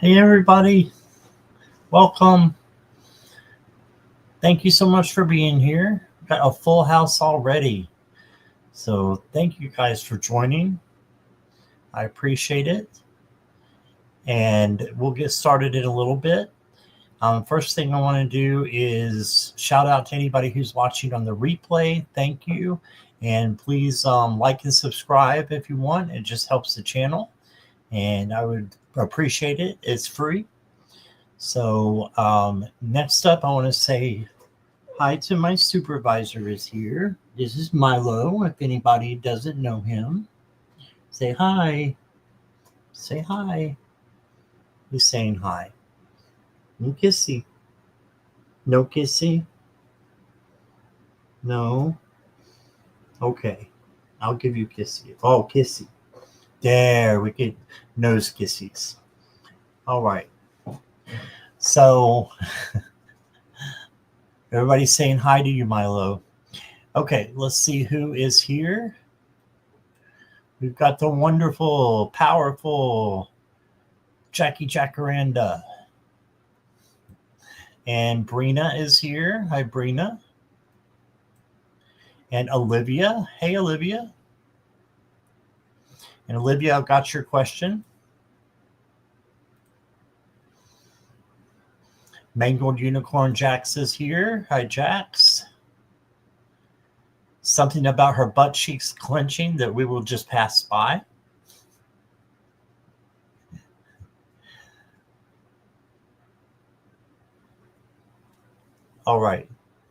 Hey, everybody. Welcome. Thank you so much for being here. Got a full house already. So, thank you guys for joining. I appreciate it. And we'll get started in a little bit. First thing I want to do is shout out to anybody who's watching on the replay. Thank you. And please like and subscribe if you want. It just helps the channel. And I would appreciate it. It's free. So next up, I want to say hi to my supervisor is here. This is Milo. If anybody doesn't know him, say hi. Say hi. He's saying hi. No kissy. No kissy. No. Okay. I'll give you kissy. Oh, kissy. There, we get nose kissies. All right. So everybody's saying hi to you, Milo. Okay, let's see who is here. We've got the wonderful, powerful Jackie Jacaranda. And Brina is here. Hi, Brina. And Olivia. Hey, Olivia. And Olivia, I've got your question. Mangled Unicorn Jax is here. Hi, Jax. Something about her butt cheeks clenching that we will just pass by. All right.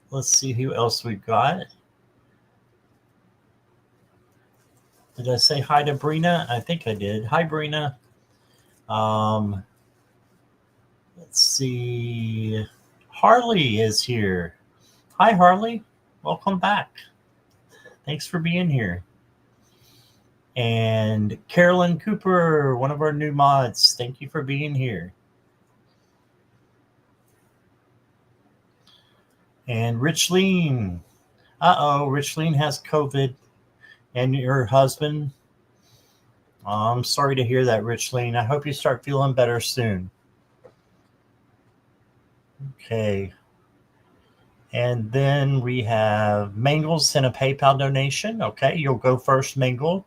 Let's see who else we've got. Did I say hi to Brina? I think I did. Hi, Brina. Let's see. Harley is here. Hi, Harley. Welcome back. Thanks for being here. And Carolyn Cooper, one of our new mods. Thank you for being here. And Richleen. Richleen has COVID. And your husband. I'm sorry to hear that, Richleen. I hope you start feeling better soon. Okay. And then we have Mangled sent a PayPal donation. Okay, you'll go first, Mangled.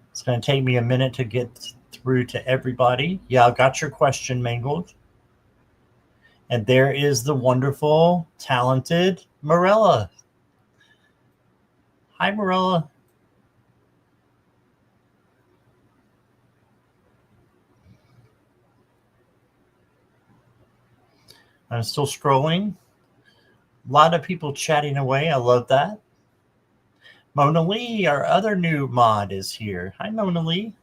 It's going to take me a minute to get through to everybody. Yeah, I got your question, Mangled. And there is the wonderful, talented Morella. Hi, Morella. I'm still scrolling. A lot of people chatting away. I love that. Mona Lee, our other new mod, is here. Hi, Mona Lee.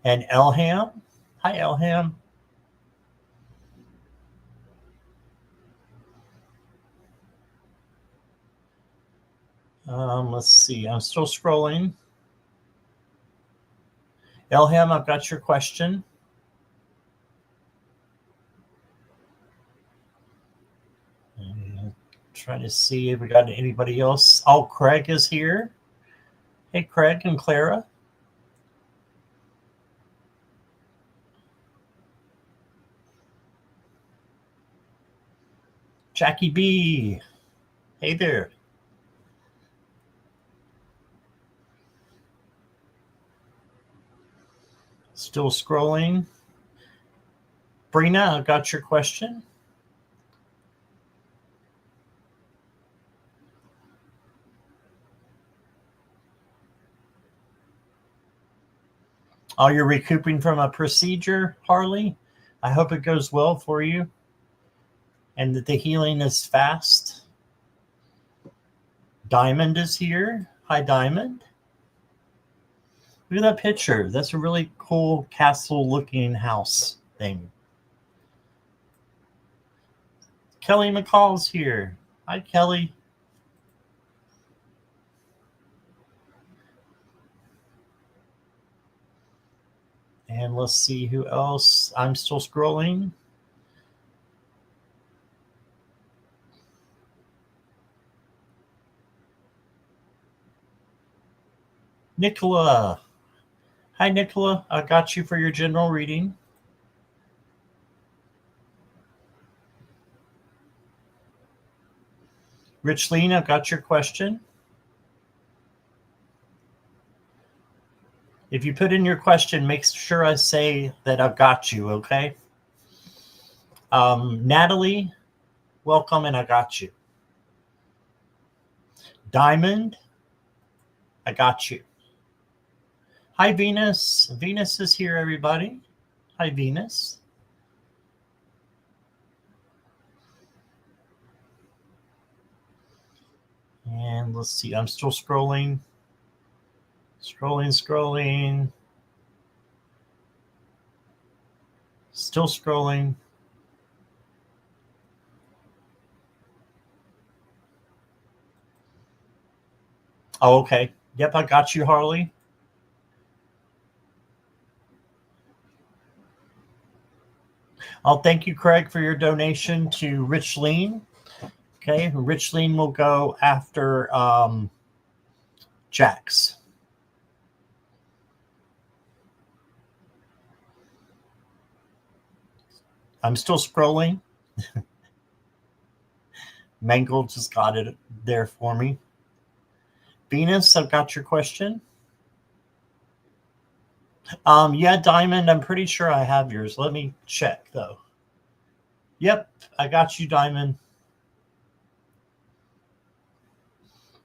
And Elham. Hi, Elham. Let's see. I'm still scrolling. Elham, I've got your question. Try to see if we got anybody else. Oh, Craig is here. Hey, Craig and Clara. Jackie B. Hey there. Still scrolling. Brina, I got your question. Oh, you're recouping from a procedure, Harley? I hope it goes well for you and that the healing is fast. Diamond is here. Hi, Diamond. Look at that picture. That's a really cool castle-looking house thing. Kelly McCall's here. Hi, Kelly. And let's see who else. I'm still scrolling. Nicola. Hi, Nicola. I got you for your general reading. Richleen, I've got your question. If you put in your question, make sure I say that I've got you, okay? Natalie, welcome, and I got you. Diamond, I got you. Hi, Venus. Venus is here, everybody. Hi, Venus. And let's see, I'm still scrolling. Scrolling. Still scrolling. Oh, okay. Yep, I got you, Harley. I'll thank you, Craig, for your donation to Richleen. Okay, Richleen will go after Jax. I'm still scrolling. Mangle just got it there for me. Venus, I've got your question. Yeah, Diamond, I'm pretty sure I have yours. Let me check, though. Yep, I got you, Diamond.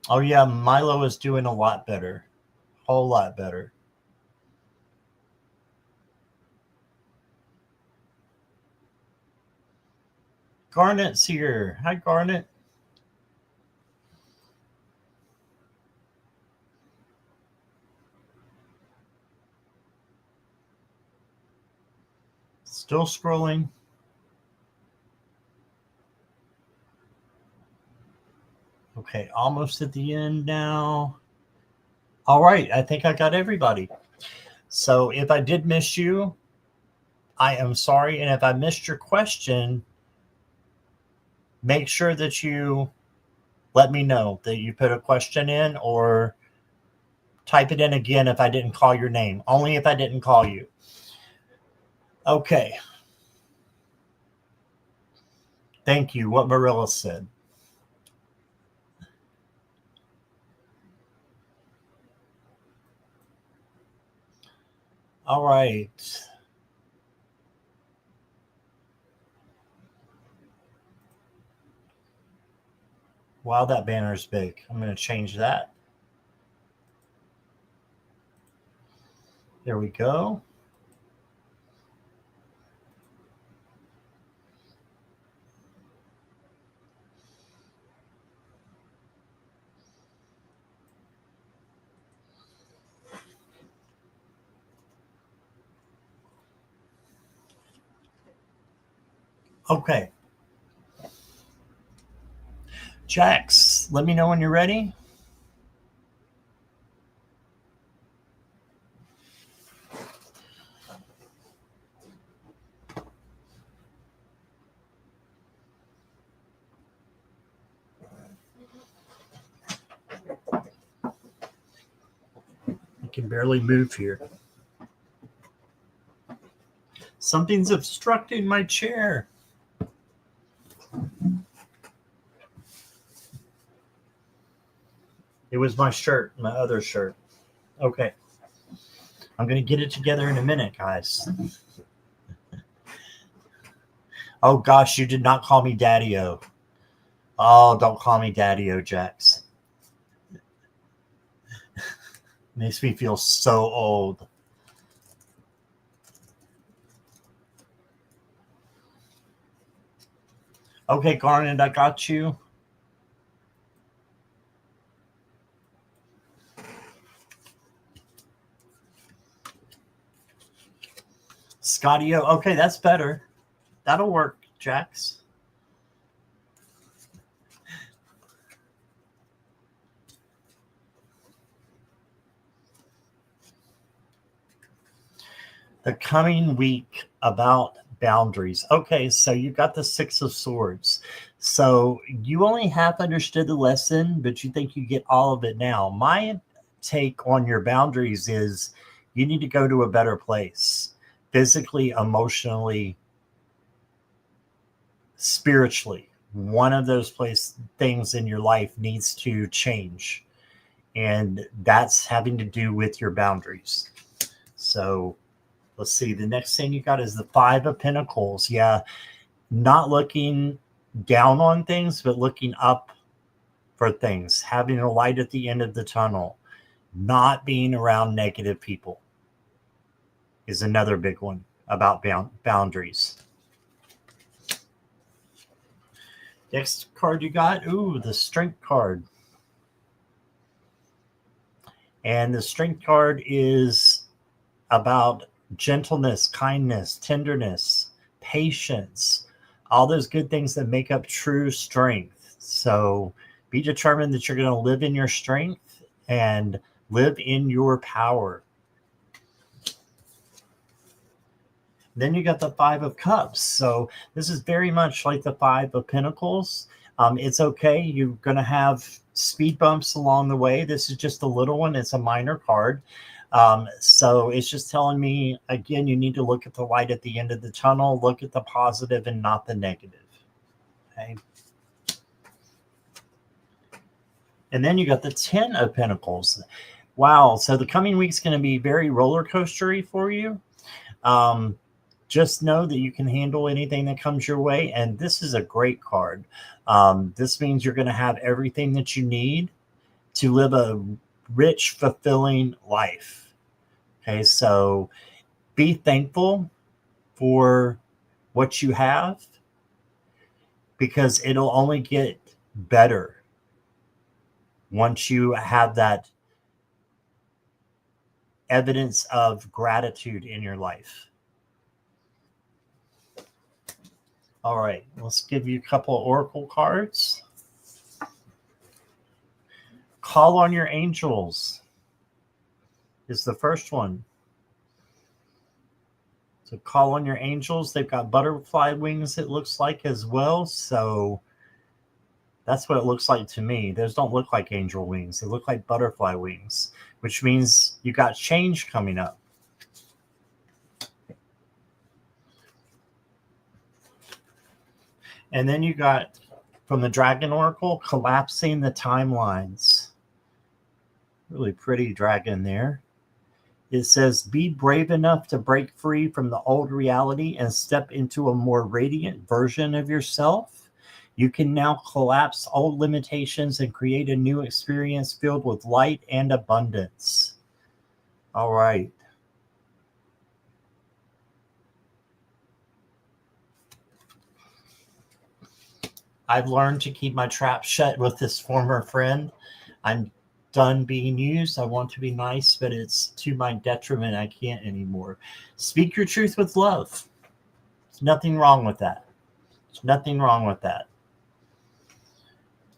Oh, yeah, Milo is doing a lot better. Whole lot better. Garnet's here. Hi, Garnet. Still scrolling. Okay, almost at the end now. All right, I think I got everybody. So if I did miss you, I am sorry. And if I missed your question, make sure that you let me know that you put a question in, or type it in again if I didn't call your name. Only if I didn't call you. Okay. Thank you. What Marilla said. All right. Wow, that banner is big. I'm going to change that. There we go. Okay. Jax, let me know when you're ready. I can barely move here. Something's obstructing my chair. It was my shirt, my other shirt. Okay. I'm going to get it together in a minute, guys. Oh, gosh, you did not call me Daddy-O. Oh, don't call me Daddy-O, Jax. Makes me feel so old. Okay, Garnet, I got you. Scotty-O. Okay, that's better. That'll work, Jax. The coming week about boundaries. Okay, so you got the Six of Swords. So you only half understood the lesson, but you think you get all of it now. My take on your boundaries is you need to go to a better place, physically, emotionally, spiritually. One of those things in your life needs to change, and that's having to do with your boundaries. So let's see, the next thing you got is the Five of Pentacles. Yeah, not looking down on things, but looking up for things, having a light at the end of the tunnel, not being around negative people is another big one about boundaries. Next card you got, the Strength card. And the Strength card is about gentleness, kindness, tenderness, patience, all those good things that make up true strength. So be determined that you're going to live in your strength and live in your power. Then you got the Five of Cups. So this is very much like the Five of Pentacles. It's okay. You're going to have speed bumps along the way. This is just a little one. It's a minor card. So it's just telling me, again, you need to look at the light at the end of the tunnel, look at the positive and not the negative. Okay. And then you got the Ten of Pentacles. Wow. So the coming week's going to be very roller coastery for you. Just know that you can handle anything that comes your way. And this is a great card. This means you're going to have everything that you need to live a rich, fulfilling life. Okay, so be thankful for what you have, because it'll only get better once you have that evidence of gratitude in your life. All right, let's give you a couple of oracle cards. Call on your angels is the first one. So call on your angels. They've got butterfly wings, it looks like, as well. So that's what it looks like to me. Those don't look like angel wings. They look like butterfly wings, which means you got change coming up. And then you got, from the Dragon Oracle, collapsing the timelines. Really pretty dragon there. It says, be brave enough to break free from the old reality and step into a more radiant version of yourself. You can now collapse old limitations and create a new experience filled with light and abundance. All right. I've learned to keep my trap shut with this former friend. I'm done being used. I want to be nice, but it's to my detriment. I can't anymore. Speak your truth with love. There's nothing wrong with that. There's nothing wrong with that.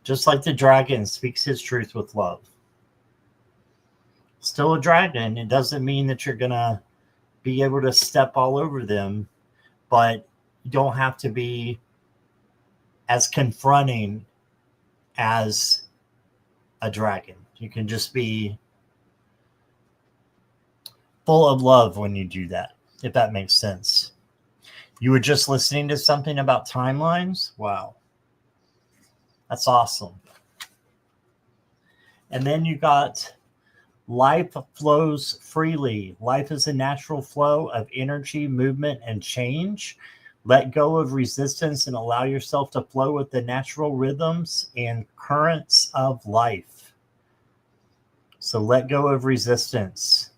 Just like the dragon speaks his truth with love. Still a dragon. It doesn't mean that you're going to be able to step all over them, but you don't have to be as confronting as a dragon. You can just be full of love when you do that, if that makes sense. You were just listening to something about timelines? Wow. That's awesome. And then you got life flows freely. Life is a natural flow of energy, movement, and change. Let go of resistance and allow yourself to flow with the natural rhythms and currents of life. So let go of resistance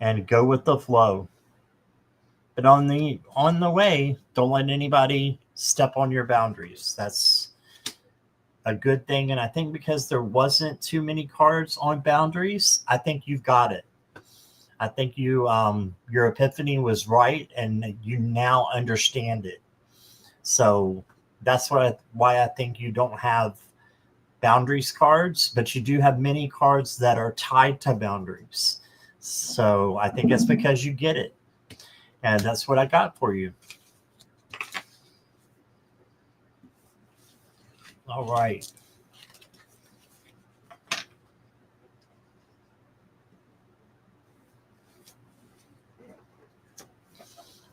and go with the flow. But on the way, don't let anybody step on your boundaries. That's a good thing. And I think because there wasn't too many cards on boundaries, I think you've got it. I think you your epiphany was right, and you now understand it. So that's why I think you don't have boundaries cards, but you do have many cards that are tied to boundaries. So I think it's because you get it. And that's what I got for you. All right.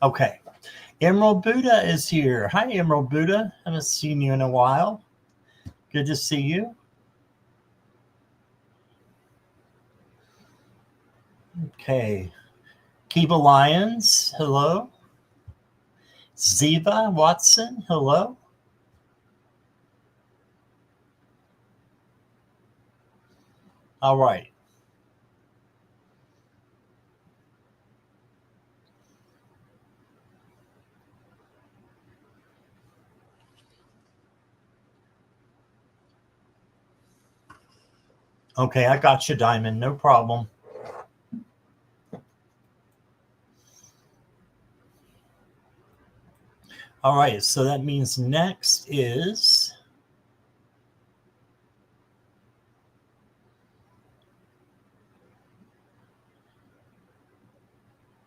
Okay. Emerald Buddha is here. Hi, Emerald Buddha. I haven't seen you in a while. Good to see you. Okay. Kiva Lyons, hello. Ziva Watson, hello. All right. Okay, I got you, Diamond. No problem. All right, so that means next is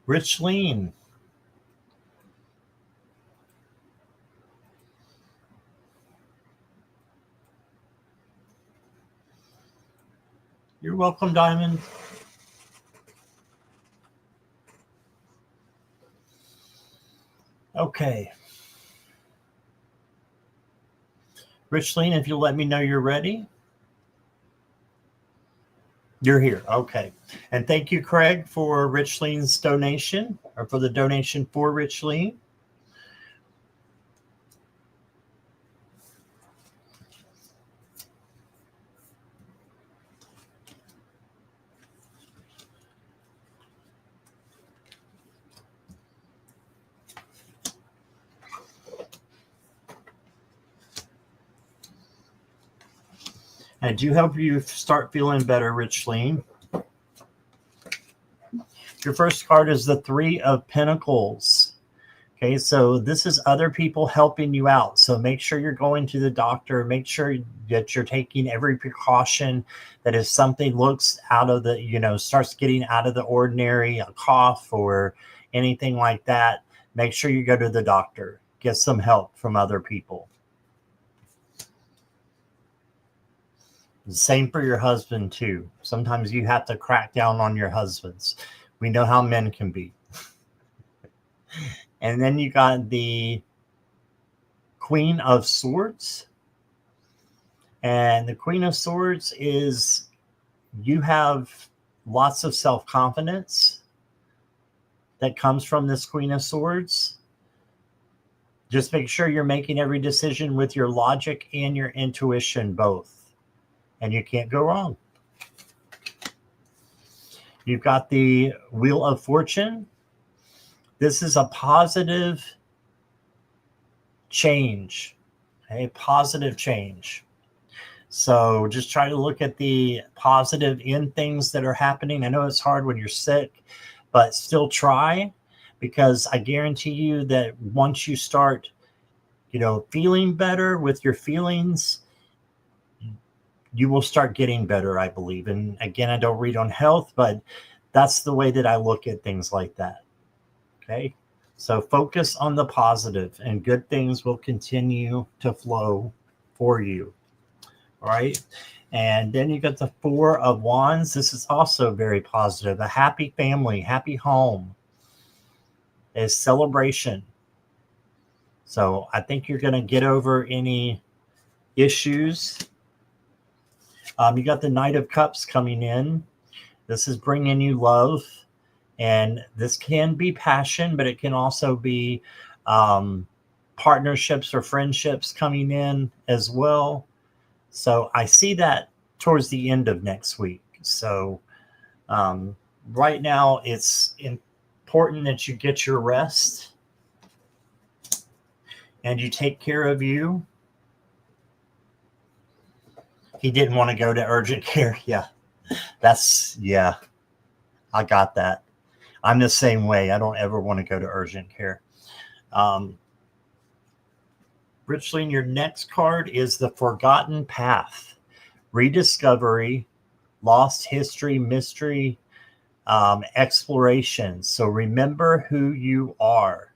Richleen. You're welcome, Diamond. Okay. Richleen, if you'll let me know you're ready. You're here. Okay. And thank you, Craig, for Richleen's donation, or for the donation for Richleen. I do hope you start feeling better, Richleen. Your first card is the Three of Pentacles. Okay, so this is other people helping you out. So make sure you're going to the doctor. Make sure that you're taking every precaution, that if something looks out of the, starts getting out of the ordinary, a cough or anything like that, make sure you go to the doctor. Get some help from other people. Same for your husband, too. Sometimes you have to crack down on your husbands. We know how men can be. And then you got the Queen of Swords. And the Queen of Swords is you have lots of self-confidence that comes from this Queen of Swords. Just make sure you're making every decision with your logic and your intuition both. And you can't go wrong. You've got the Wheel of Fortune. This is a positive change, a positive change. So just try to look at the positive in things that are happening. I know it's hard when you're sick, but still try, because I guarantee you that once you start, feeling better with your feelings, you will start getting better, I believe. And again, I don't read on health, but that's the way that I look at things like that. Okay. So focus on the positive, and good things will continue to flow for you. All right. And then you got the Four of Wands. This is also very positive. A happy family, happy home, a celebration. So I think you're going to get over any issues. You got the Knight of Cups coming in. This is bringing you love. And this can be passion, but it can also be partnerships or friendships coming in as well. So I see that towards the end of next week. So right now it's important that you get your rest and you take care of you. He didn't want to go to urgent care. Yeah, I got that. I'm the same way. I don't ever want to go to urgent care. Richleen, your next card is the Forgotten Path. Rediscovery, lost history, mystery, exploration. So remember who you are.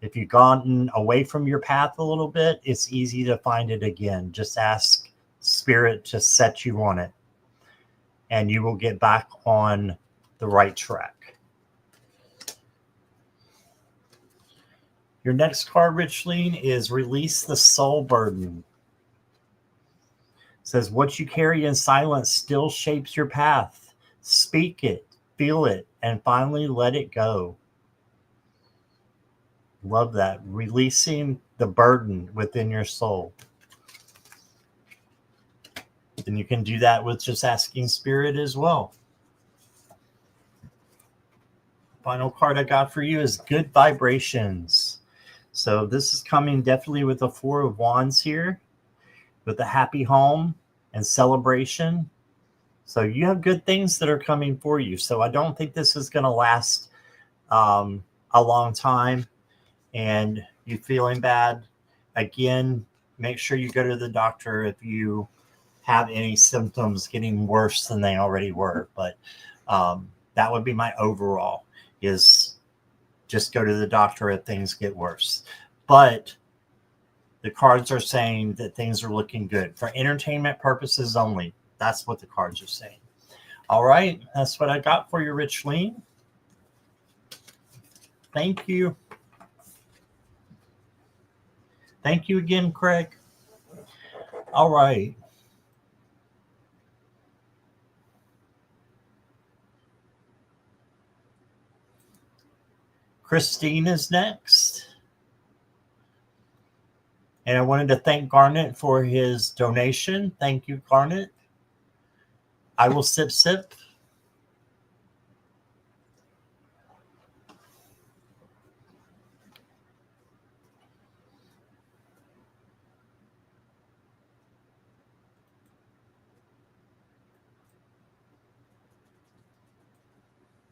If you've gotten away from your path a little bit, it's easy to find it again. Just ask Spirit to set you on it, and you will get back on the right track. Your next card, Richleen, is Release the Soul Burden. It says, what you carry in silence still shapes your path. Speak it, feel it, and finally let it go. Love that. Releasing the burden within your soul. And you can do that with just asking Spirit as well. Final card I got for you is Good Vibrations. So this is coming definitely with the Four of Wands here, with a happy home and celebration. So you have good things that are coming for you. So I don't think this is going to last a long time. And you feeling bad, again, make sure you go to the doctor if you have any symptoms getting worse than they already were. But that would be my overall, is just go to the doctor if things get worse. But the cards are saying that things are looking good for entertainment purposes only. That's what the cards are saying. All right, that's what I got for you, Richleen. Thank you. Thank you again, Craig. All right. Christine is next. And I wanted to thank Garnet for his donation. Thank you, Garnet. I will sip.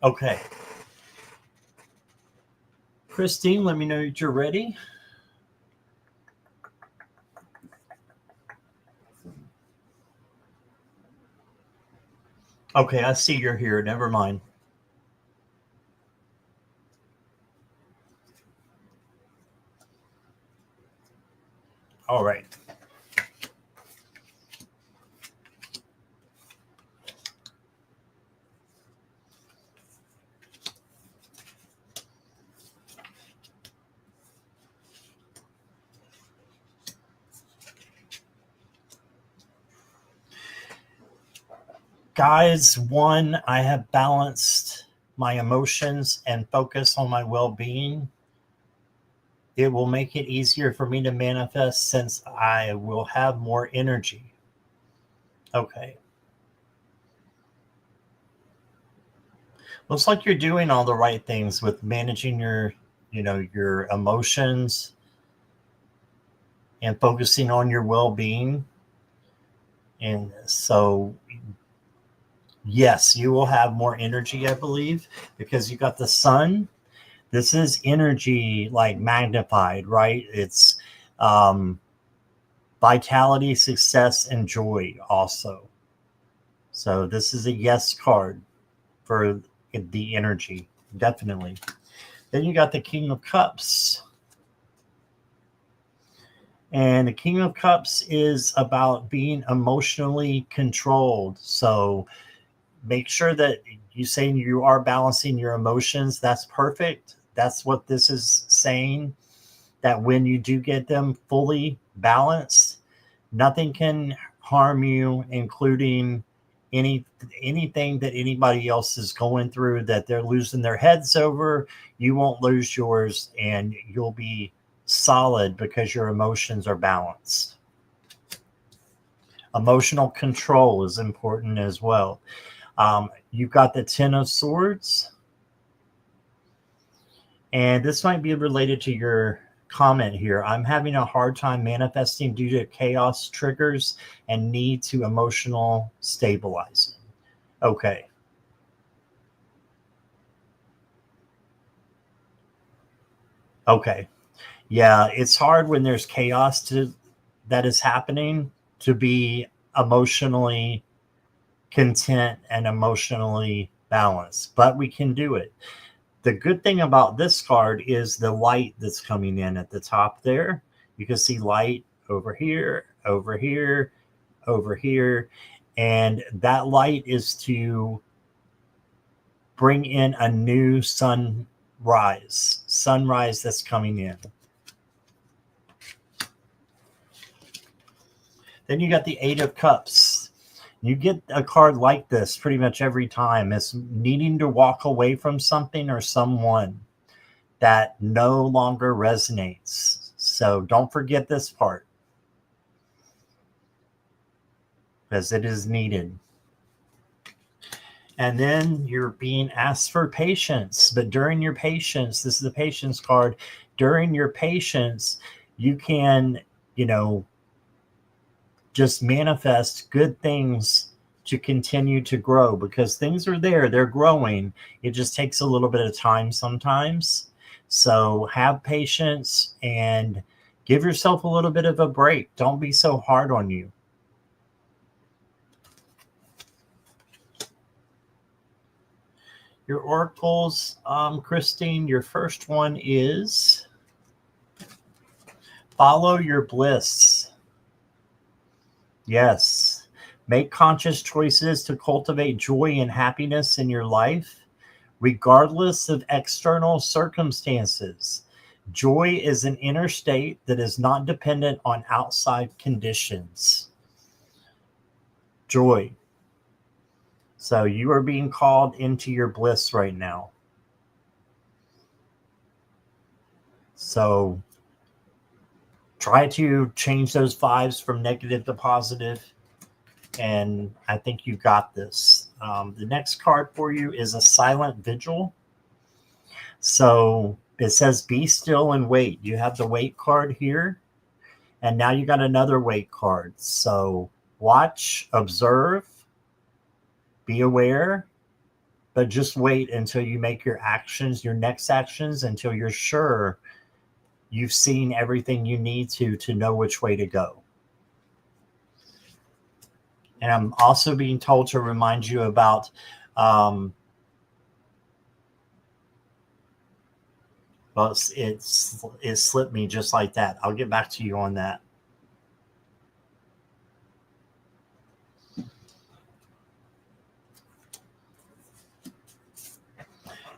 Okay. Christine, let me know that you're ready. Okay, I see you're here. Never mind. All right. Guys, one, I have balanced my emotions and focus on my well-being. It will make it easier for me to manifest since I will have more energy. Okay. Looks like you're doing all the right things with managing your emotions and focusing on your well-being. And so, yes, you will have more energy, I believe, because you got the sun. This is energy like magnified, right? It's vitality, success, and joy also. So this is a yes card for the energy, definitely. Then you got the King of Cups. And the King of Cups is about being emotionally controlled. So make sure that you saying you are balancing your emotions. That's perfect. That's what this is saying, that when you do get them fully balanced, nothing can harm you, including anything that anybody else is going through that they're losing their heads over. You won't lose yours, and you'll be solid because your emotions are balanced. Emotional control is important as well. You've got the Ten of Swords, and this might be related to your comment here. I'm having a hard time manifesting due to chaos triggers and need to emotional stabilizing. Okay. Okay. Yeah, it's hard when there's chaos that is happening to be emotionally content and emotionally balanced, but we can do it. The good thing about this card is the light that's coming in at the top there. You can see light over here, over here, over here. And that light is to bring in a new sunrise that's coming in. Then you got the Eight of Cups. You get a card like this pretty much every time. It's needing to walk away from something or someone that no longer resonates. So don't forget this part, because it is needed. And then you're being asked for patience. But during your patience, this is the patience card. During your patience, you can, just manifest good things to continue to grow, because things are there. They're growing. It just takes a little bit of time sometimes. So have patience and give yourself a little bit of a break. Don't be so hard on you. Your oracles, Christine, your first one is follow your bliss. Yes. Make conscious choices to cultivate joy and happiness in your life, regardless of external circumstances. Joy is an inner state that is not dependent on outside conditions. Joy. So you are being called into your bliss right now. So try to change those vibes from negative to positive, and I think you got this. The next card for you is a silent vigil. So it says be still and wait. You have the wait card here, and now you got another wait card. So watch, observe, be aware, but just wait until you make your actions, your next actions, until you're sure you've seen everything you need to know which way to go. And I'm also being told to remind you about well, it slipped me just like that. I'll get back to you on that.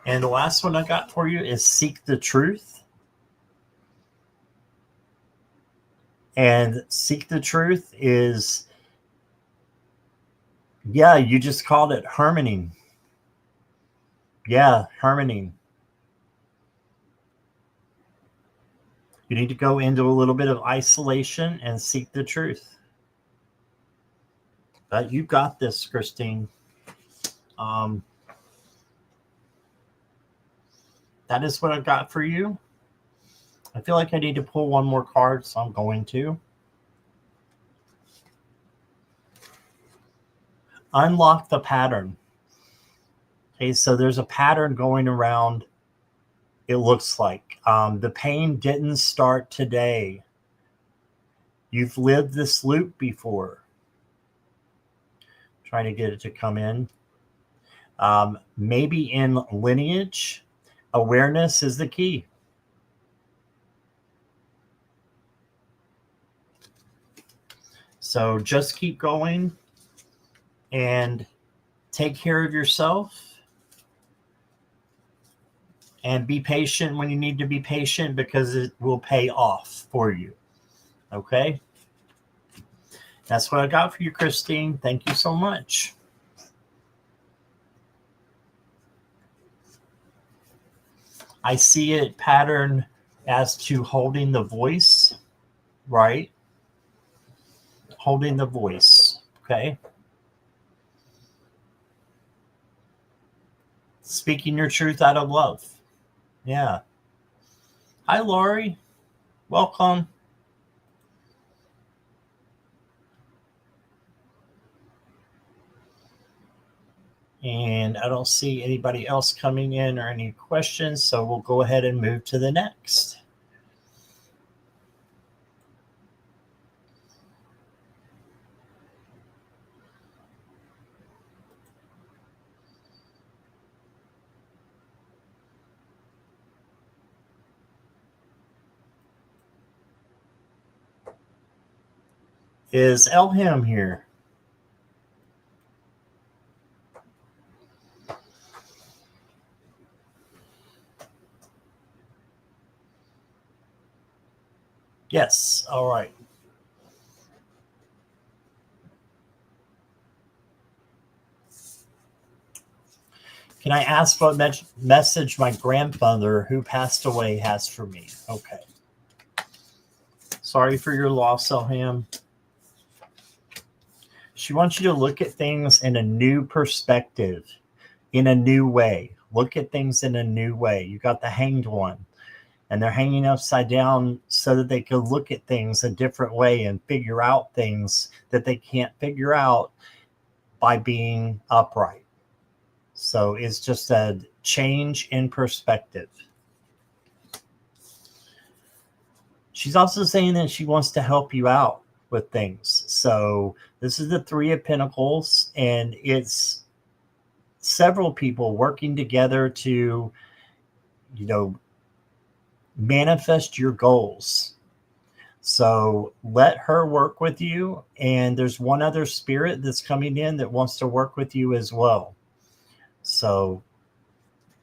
And the last one I got for you is seek the truth. And seek the truth is, yeah, you just called it hermiting. Yeah, hermiting. You need to go into a little bit of isolation and seek the truth. But you got this, Christine. That is what I got for you. I feel like I need to pull one more card, so I'm going to. Unlock the pattern. Okay, so there's a pattern going around, it looks like. The pain didn't start today. You've lived this loop before. Trying to get it to come in. Maybe in lineage, awareness is the key. So just keep going and take care of yourself. And be patient when you need to be patient, because it will pay off for you. Okay? That's what I got for you, Christine. Thank you so much. I see it pattern as to holding the voice, right? Holding the voice, okay? Speaking your truth out of love. Yeah. Hi, Laurie. Welcome. And I don't see anybody else coming in or any questions, so we'll go ahead and move to the next. Is Elham here? Yes. All right. Can I ask what message my grandmother who passed away has for me? Okay. Sorry for your loss, Elham. She wants you to look at things in a new perspective, in a new way. Look at things in a new way. You got the Hanged One, and they're hanging upside down so that they can look at things a different way and figure out things that they can't figure out by being upright. So it's just a change in perspective. She's also saying that she wants to help you out with things. So this is the Three of Pentacles, and it's several people working together to, manifest your goals. So let her work with you. And there's one other spirit that's coming in that wants to work with you as well. So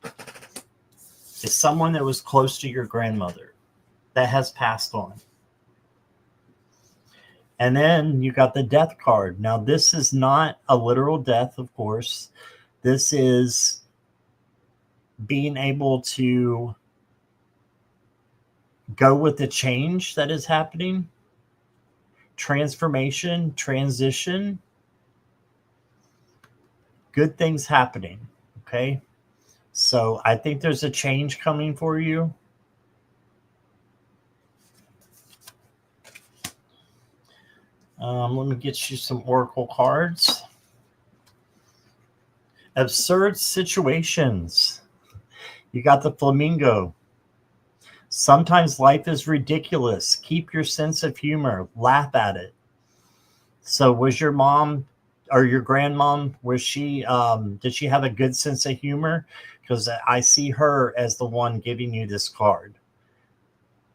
it's someone that was close to your grandmother that has passed on. And then you got the Death card. Now, this is not a literal death, of course. This is being able to go with the change that is happening, transformation, transition, good things happening. Okay. So I think there's a change coming for you. Let me get you some oracle cards. Absurd situations. You got the Flamingo. Sometimes life is ridiculous. Keep your sense of humor. Laugh at it. So was your mom or your grandmom, was she, did she have a good sense of humor? Because I see her as the one giving you this card.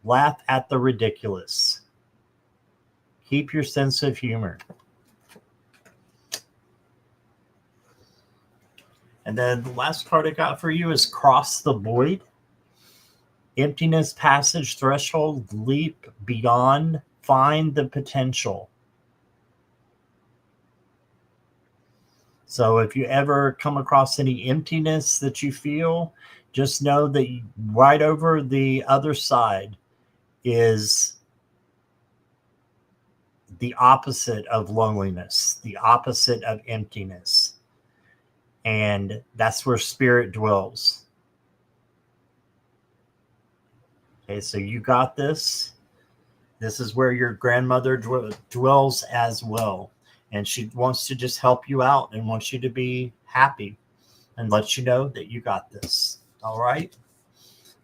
Laugh at the ridiculous. Keep your sense of humor. And then the last card I got for you is Cross the Void. Emptiness, passage, threshold, leap beyond, find the potential. So if you ever come across any emptiness that you feel, just know that right over the other side is the opposite of loneliness, the opposite of emptiness. And that's where spirit dwells. Okay, so you got this. This is where your grandmother dwells as well. And she wants to just help you out and wants you to be happy and let you know that you got this. All right.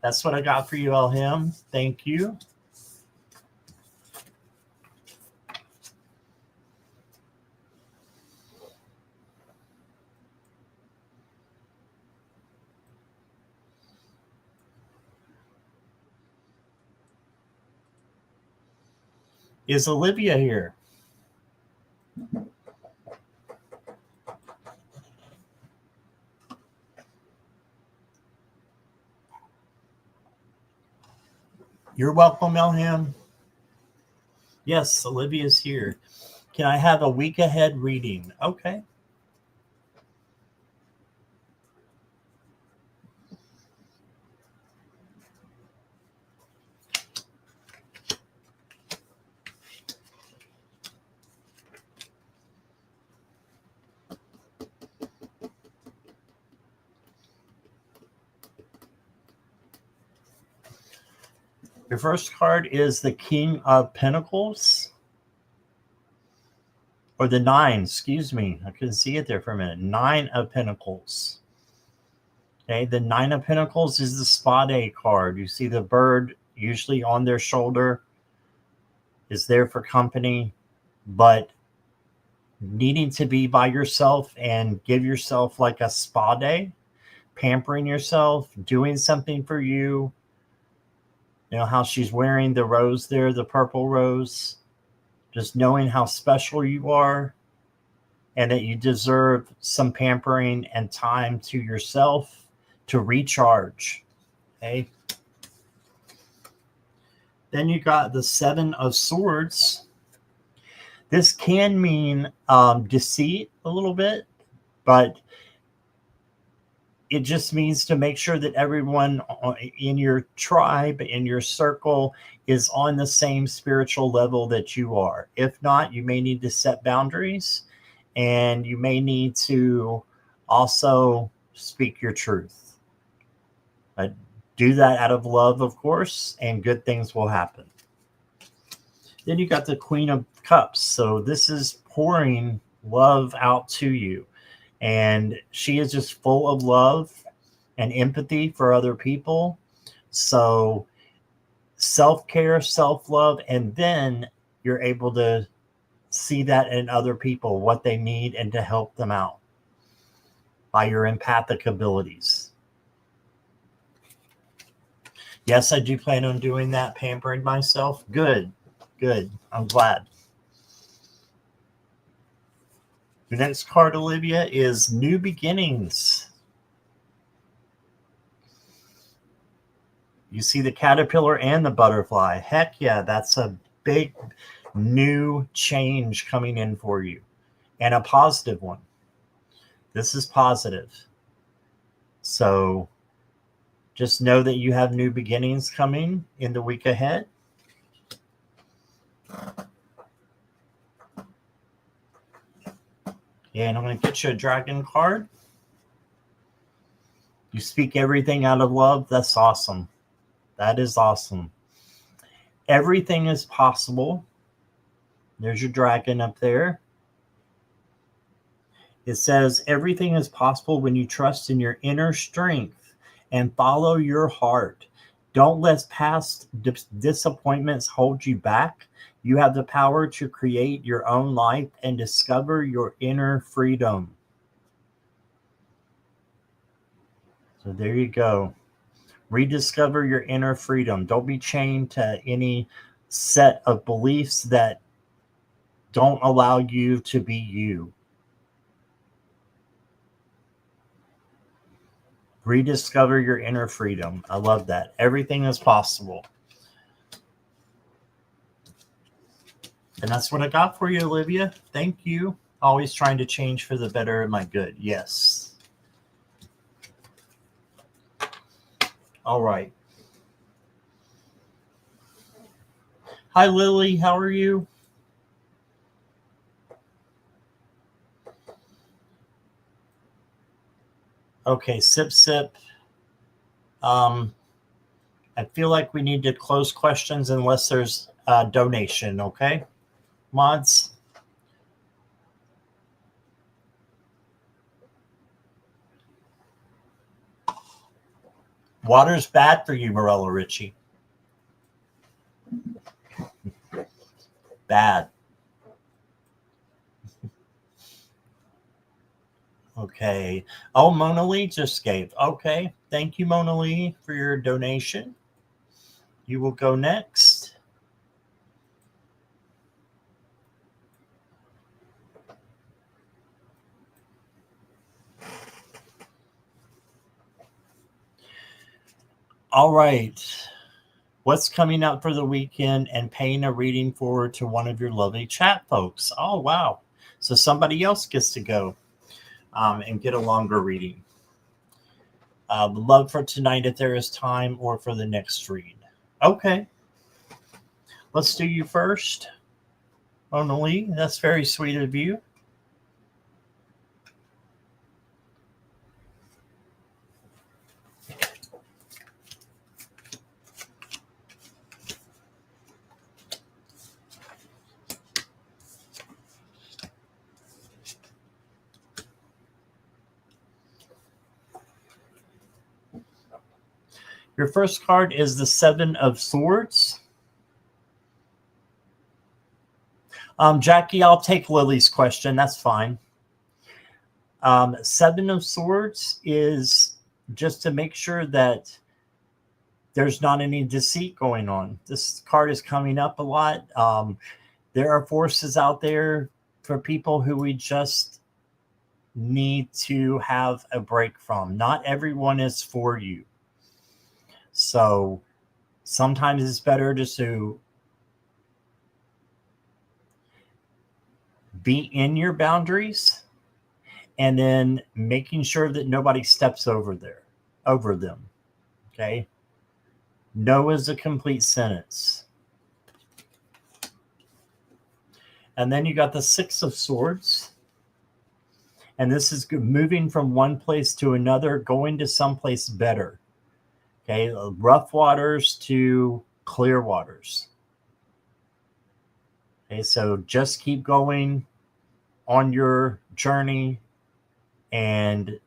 That's what I got for you, Elham. Thank you. Is Olivia here? You're welcome, Elham. Yes, Olivia's here. Can I have a week ahead reading? Okay. Your first card is the King of Pentacles. Or the 9, excuse me. I couldn't see it there for a minute. 9 of Pentacles. Okay, the 9 of Pentacles is the Spade card. You see the bird usually on their shoulder is there for company, but needing to be by yourself and give yourself like a spa day, pampering yourself, doing something for you. You know how she's wearing the rose there, the purple rose. Just knowing how special you are and that you deserve some pampering and time to yourself to recharge. Okay. Then you got the 7 of Swords. This can mean deceit a little bit, but it just means to make sure that everyone in your tribe, in your circle, is on the same spiritual level that you are. If not, you may need to set boundaries, and you may need to also speak your truth. Do that out of love, of course, and good things will happen. Then you got the Queen of Cups. So this is pouring love out to you. And she is just full of love and empathy for other people. So self-care, self-love, and then you're able to see that in other people, what they need, and to help them out by your empathic abilities. Yes, I do plan on doing that, pampering myself. Good. I'm glad. The next card, Olivia, is New Beginnings. You see the caterpillar and the butterfly. Heck yeah, that's a big new change coming in for you, and a positive one. This is positive. So just know that you have new beginnings coming in the week ahead. And I'm going to get you a dragon card. You speak everything out of love. That's awesome. That is awesome. Everything is possible. There's your dragon up there. It says everything is possible when you trust in your inner strength and follow your heart. Don't let past disappointments hold you back. You have the power to create your own life and discover your inner freedom. So there you go. Rediscover your inner freedom. Don't be chained to any set of beliefs that don't allow you to be you. Rediscover your inner freedom. I love that. Everything is possible. And that's what I got for you, Olivia. Thank you. Always trying to change for the better of my good. Yes. All right. Hi, Lily. How are you? Okay, sip. I feel like we need to close questions unless there's a donation, okay? Mods? Water's bad for you, Morella Ritchie. Bad. Okay. Oh, Mona Lee just gave. Okay. Thank you, Mona Lee, for your donation. You will go next. All right. What's coming up for the weekend and paying a reading forward to one of your lovely chat folks? Oh, wow. So somebody else gets to go and get a longer reading. Love for tonight if there is time, or for the next read. Okay. Let's do you first. Mona Lee, that's very sweet of you. Your first card is the Seven of Swords. Jackie, I'll take Lily's question. That's fine. Seven of Swords is just to make sure that there's not any deceit going on. This card is coming up a lot. There are forces out there for people who we just need to have a break from. Not everyone is for you. So sometimes it's better just to be in your boundaries and then making sure that nobody steps over them. Okay. No is a complete sentence. And then you got the Six of Swords. And this is moving from one place to another, going to someplace better. Okay. Rough waters to clear waters. Okay. So just keep going on your journey and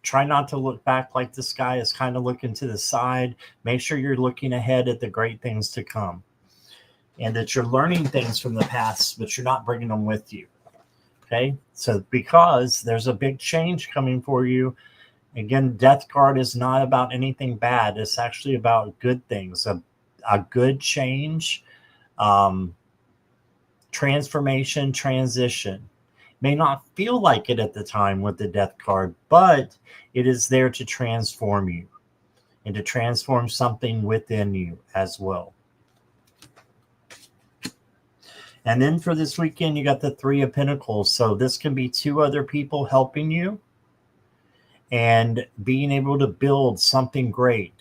try not to look back like the sky is kind of looking to the side. Make sure you're looking ahead at the great things to come and that you're learning things from the past, but you're not bringing them with you. Okay. So because there's a big change coming for you, again, Death card is not about anything bad. It's actually about good things, a good change, transformation, transition. May not feel like it at the time with the Death card, but it is there to transform you and to transform something within you as well. And then for this weekend, you got the Three of Pentacles. So this can be two other people helping you and being able to build something great.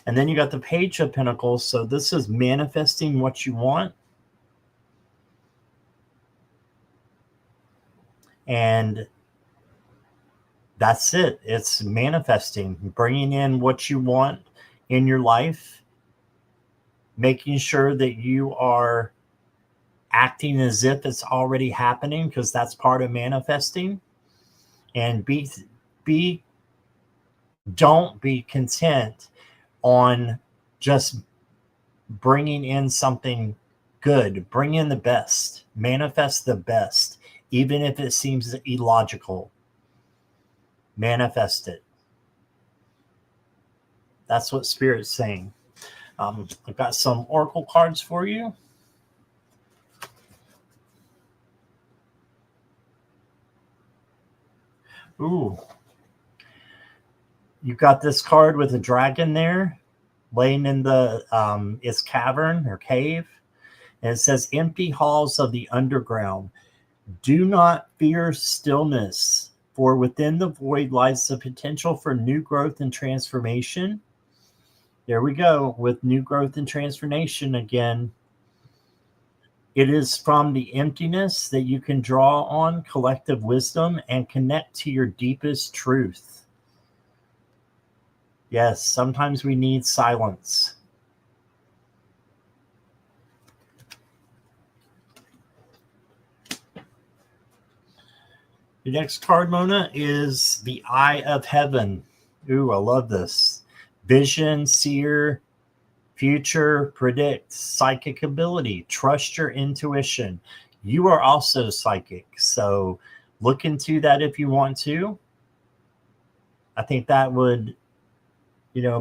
And then you got the Page of Pentacles. So this is manifesting what you want. And that's it. It's manifesting, bringing in what you want in your life, making sure that you are acting as if it's already happening, because that's part of manifesting. And don't be content on just bringing in something good. Bring in the best. Manifest the best, even if it seems illogical. Manifest it. That's what Spirit's saying. I've got some oracle cards for you. Ooh. You got this card with a dragon there laying in the its cavern or cave. And it says, empty halls of the underground. Do not fear stillness, for within the void lies the potential for new growth and transformation. There we go with new growth and transformation again. It is from the emptiness that you can draw on collective wisdom and connect to your deepest truth. Yes, sometimes we need silence. The next card, Mona, is the Eye of Heaven. Ooh, I love this. Vision, seer, future, predict, psychic ability, trust your intuition. You are also psychic, so look into that if you want to. I think that would,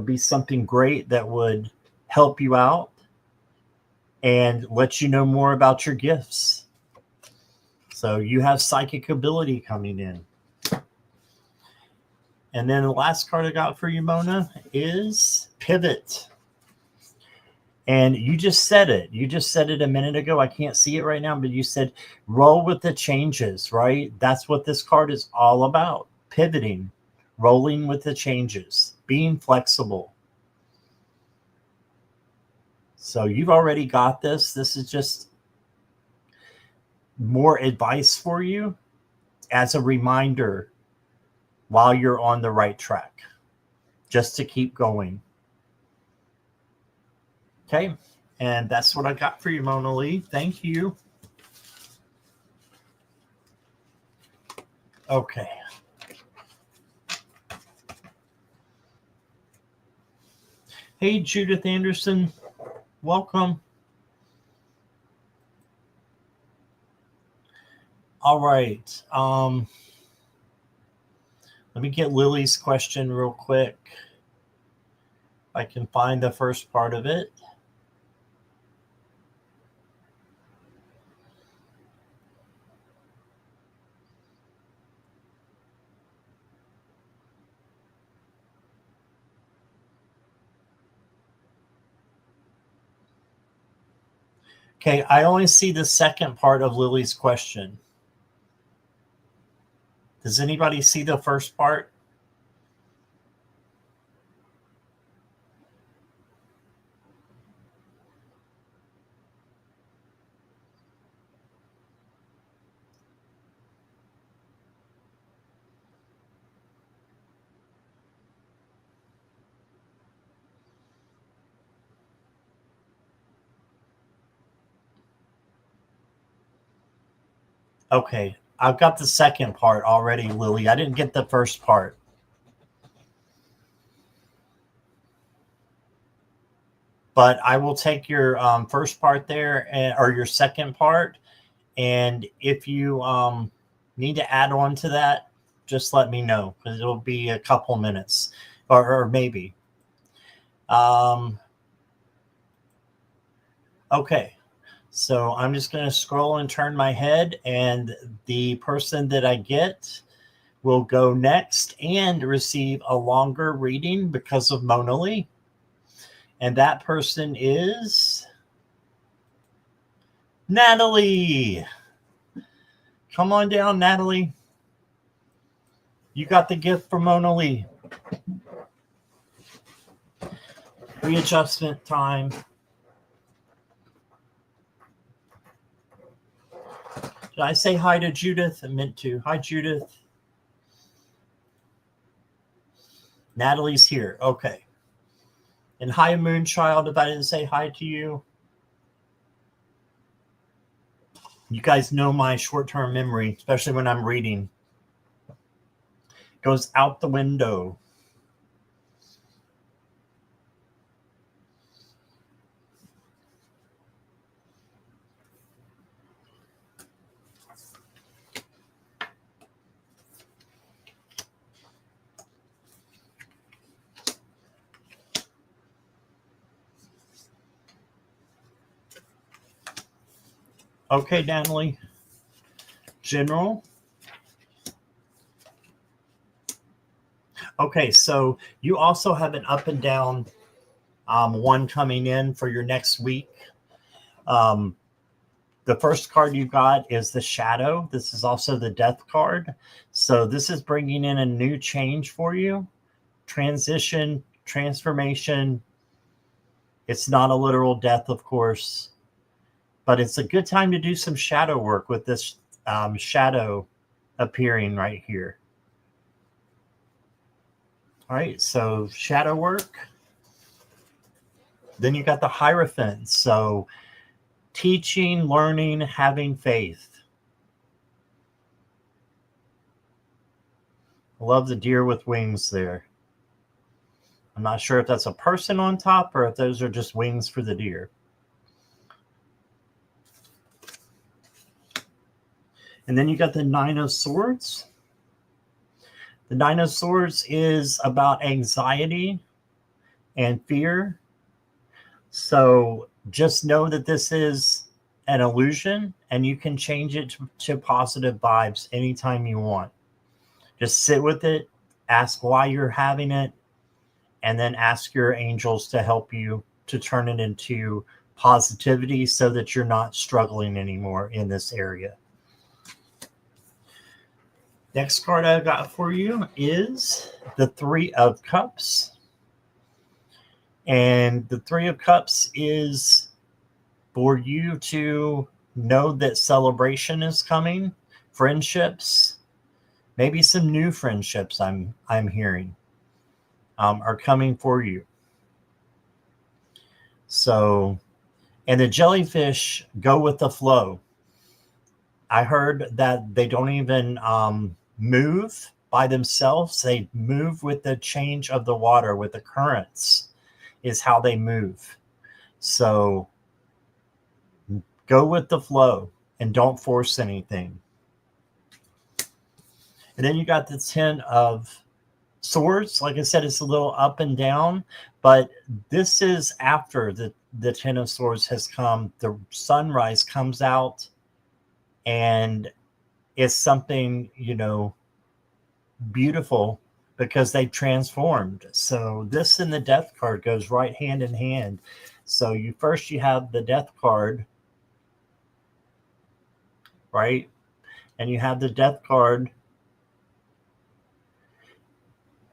be something great that would help you out and let you know more about your gifts. So you have psychic ability coming in. And then the last card I got for you, Mona, is Pivot. And you just said it. You just said it a minute ago. I can't see it right now, but you said roll with the changes, right? That's what this card is all about. Pivoting, rolling with the changes, being flexible. So you've already got this. This is just more advice for you as a reminder while you're on the right track, just to keep going. Okay, and that's what I got for you, Mona Lee. Thank you. Okay. Hey, Judith Anderson. Welcome. All right. Let me get Lily's question real quick. I can find the first part of it. Okay, I only see the second part of Lily's question. Does anybody see the first part? Okay, I've got the second part already, Lily. I didn't get the first part. But I will take your first part there, or your second part. And if you need to add on to that, just let me know, because it'll be a couple minutes, or maybe. Okay. So I'm just going to scroll and turn my head, and the person that I get will go next and receive a longer reading because of Mona Lee. And that person is Natalie. Come on down, Natalie. You got the gift from Mona Lee. Readjustment time. Did I say hi to Judith? I meant to. Hi, Judith. Natalie's here. Okay. And hi, Moonchild, if I didn't say hi to you. You guys know my short-term memory, especially when I'm reading. Goes out the window. Okay, Natalie. General. Okay, so you also have an up and down one coming in for your next week. The first card you got is the Shadow. This is also the Death card. So this is bringing in a new change for you. Transition, transformation. It's not a literal death, of course, but it's a good time to do some shadow work with this shadow appearing right here. All right, so shadow work. Then you got the Hierophant. So teaching, learning, having faith. I love the deer with wings there. I'm not sure if that's a person on top or if those are just wings for the deer. And then you got the Nine of Swords. The Nine of Swords is about anxiety and fear. So just know that this is an illusion, and you can change it to positive vibes anytime you want. Just sit with it, ask why you're having it, and then ask your angels to help you to turn it into positivity so that you're not struggling anymore in this area. Next card I got for you is the Three of Cups. And the Three of Cups is for you to know that celebration is coming, friendships, maybe some new friendships I'm hearing are coming for you. So, and the jellyfish go with the flow. I heard that they don't even move by themselves. They move with the change of the water, with the currents is how they move. So go with the flow and don't force anything. And then you got the Ten of Swords. Like I said, it's a little up and down, but this is after the Ten of Swords has come. The sunrise comes out, and it's something, beautiful because they've transformed. So this and the Death card goes right hand in hand. So you have the Death card, right? And you have the Death card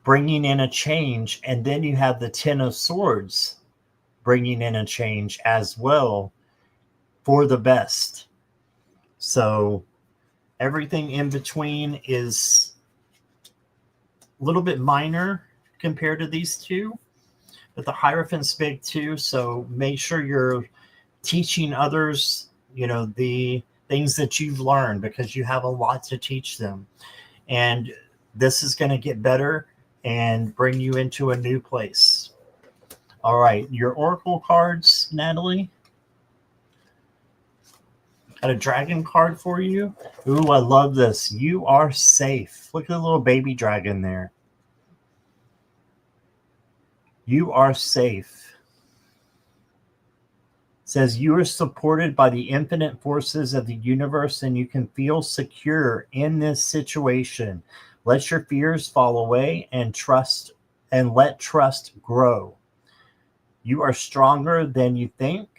bringing in a change, and then you have the Ten of Swords bringing in a change as well for the best. So everything in between is a little bit minor compared to these two, but the Hierophant's big too. So make sure you're teaching others, the things that you've learned, because you have a lot to teach them. And this is going to get better and bring you into a new place. All right, your Oracle cards, Natalie. Got a dragon card for you. Ooh, I love this. You are safe. Look at the little baby dragon there. You are safe. It says you are supported by the infinite forces of the universe, and you can feel secure in this situation. Let your fears fall away and let trust grow. You are stronger than you think,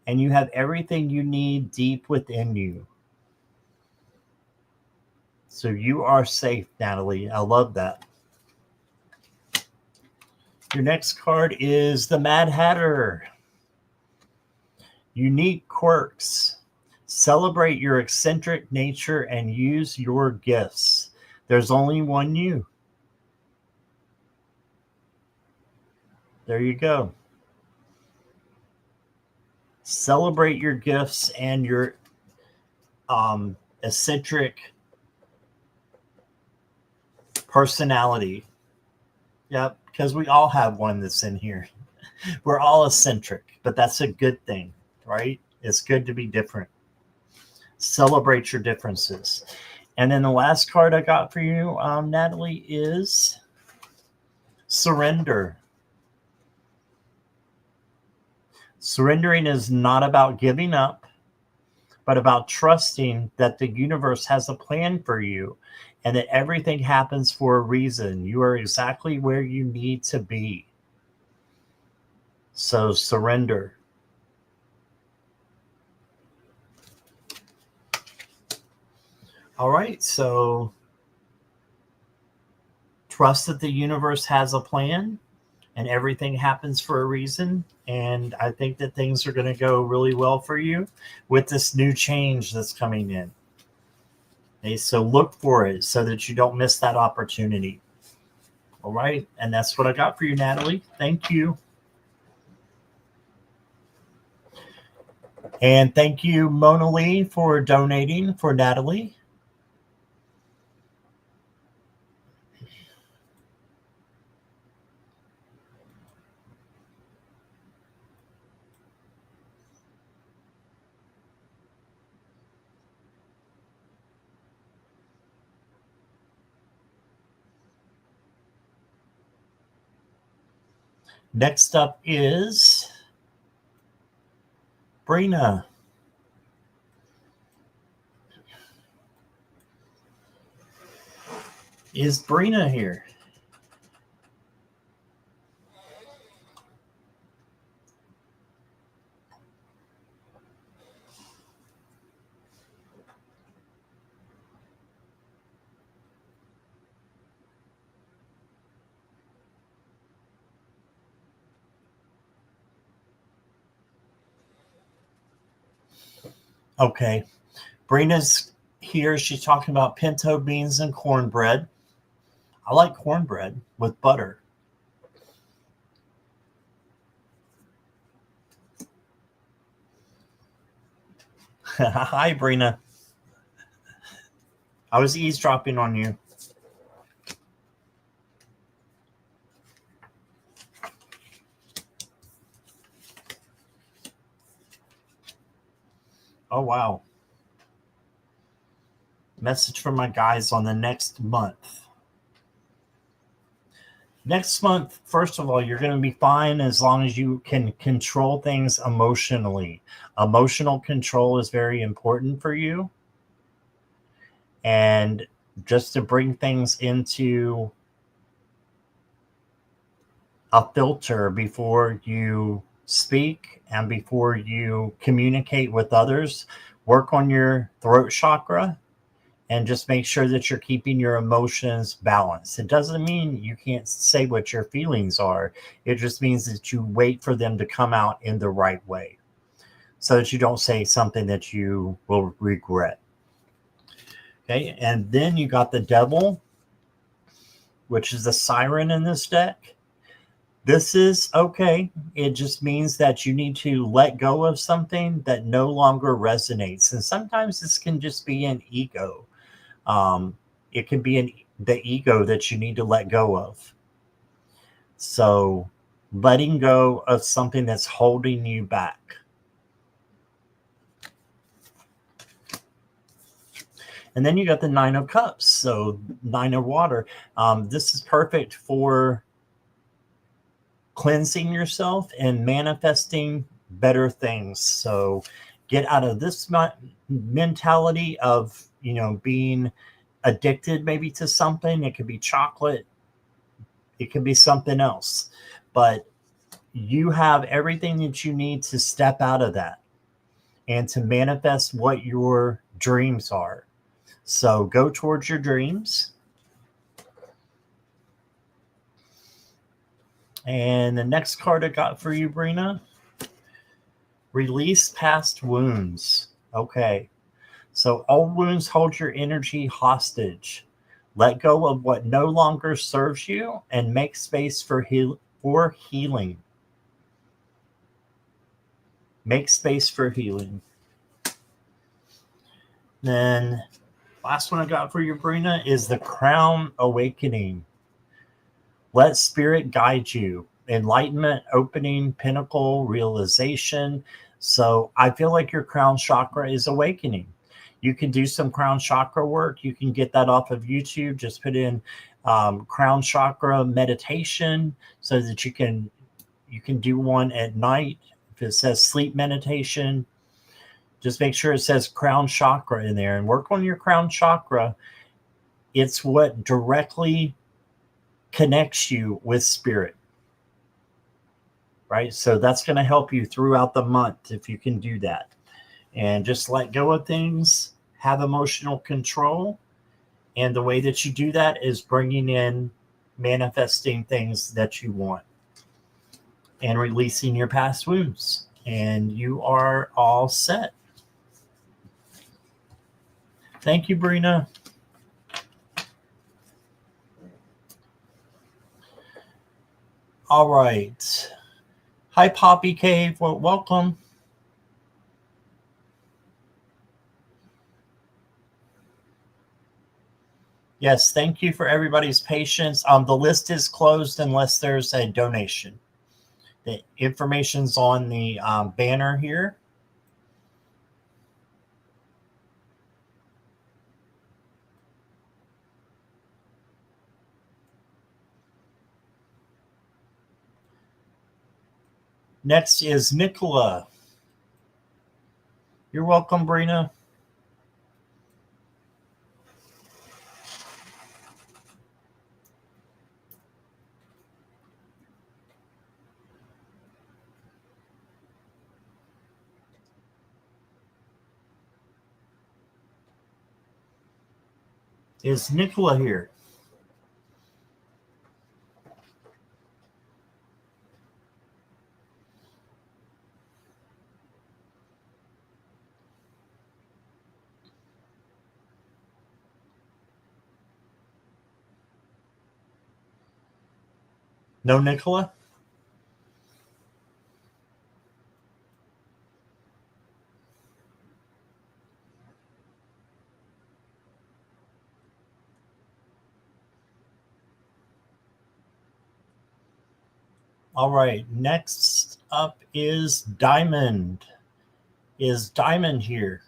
and you have everything you need deep within you. So you are safe, Natalie. I love that. Your next card is the Mad Hatter. Unique quirks. Celebrate your eccentric nature and use your gifts. There's only one you. There you go. Celebrate your gifts and your eccentric personality. Yep, because we all have one that's in here. We're all eccentric, but that's a good thing, right? It's good to be different. Celebrate your differences. And then the last card I got for you, Natalie, is surrender. Surrendering is not about giving up, but about trusting that the universe has a plan for you and that everything happens for a reason. You are exactly where you need to be. So surrender. All right, so trust that the universe has a plan and everything happens for a reason. And I think that things are going to go really well for you with this new change that's coming in. Okay, so look for it so that you don't miss that opportunity. All right, and that's what I got for you, Natalie. Thank you. And thank you, Mona Lee, for donating for Natalie. Next up is Brina. Is Brina here? Okay. Brina's here. She's talking about pinto beans and cornbread. I like cornbread with butter. Hi, Brina. I was eavesdropping on you. Oh, wow. Message from my guys on the next month. Next month, first of all, you're going to be fine as long as you can control things emotionally. Emotional control is very important for you. And just to bring things into a filter before you speak and before you communicate with others, work on your throat chakra and just make sure that you're keeping your emotions balanced. It doesn't mean you can't say what your feelings are. It just means that you wait for them to come out in the right way so that you don't say something that you will regret. Okay, and then you got the devil, which is the siren in this deck. This is okay. It just means that you need to let go of something that no longer resonates. And sometimes this can just be an ego. It can be the ego that you need to let go of. So letting go of something that's holding you back. And then you got the Nine of Cups. So Nine of Water. This is perfect for cleansing yourself and manifesting better things. So get out of this mentality of, being addicted maybe to something. It could be chocolate. It could be something else. But you have everything that you need to step out of that and to manifest what your dreams are. So go towards your dreams. And the next card I got for you, Brina, release past wounds. Okay. So old wounds hold your energy hostage. Let go of what no longer serves you and make space for healing. Make space for healing. Then last one I got for you, Brina, is the Crown Awakening. Let spirit guide you. Enlightenment, opening, pinnacle, realization. So I feel like your crown chakra is awakening. You can do some crown chakra work. You can get that off of YouTube. Just put in crown chakra meditation so that you can do one at night. If it says sleep meditation, just make sure it says crown chakra in there and work on your crown chakra. It's what directly connects you with spirit, right? So that's going to help you throughout the month if you can do that. And just let go of things, have emotional control. And the way that you do that is bringing in manifesting things that you want and releasing your past wounds. And you are all set. Thank you, Brina. All right. Hi, Poppy Cave. Well, welcome. Yes, thank you for everybody's patience. The list is closed unless there's a donation. The information's on the banner here. Next is Nicola. You're welcome, Brina. Is Nicola here? No, Nicola? All right. Next up is Diamond. Is Diamond here?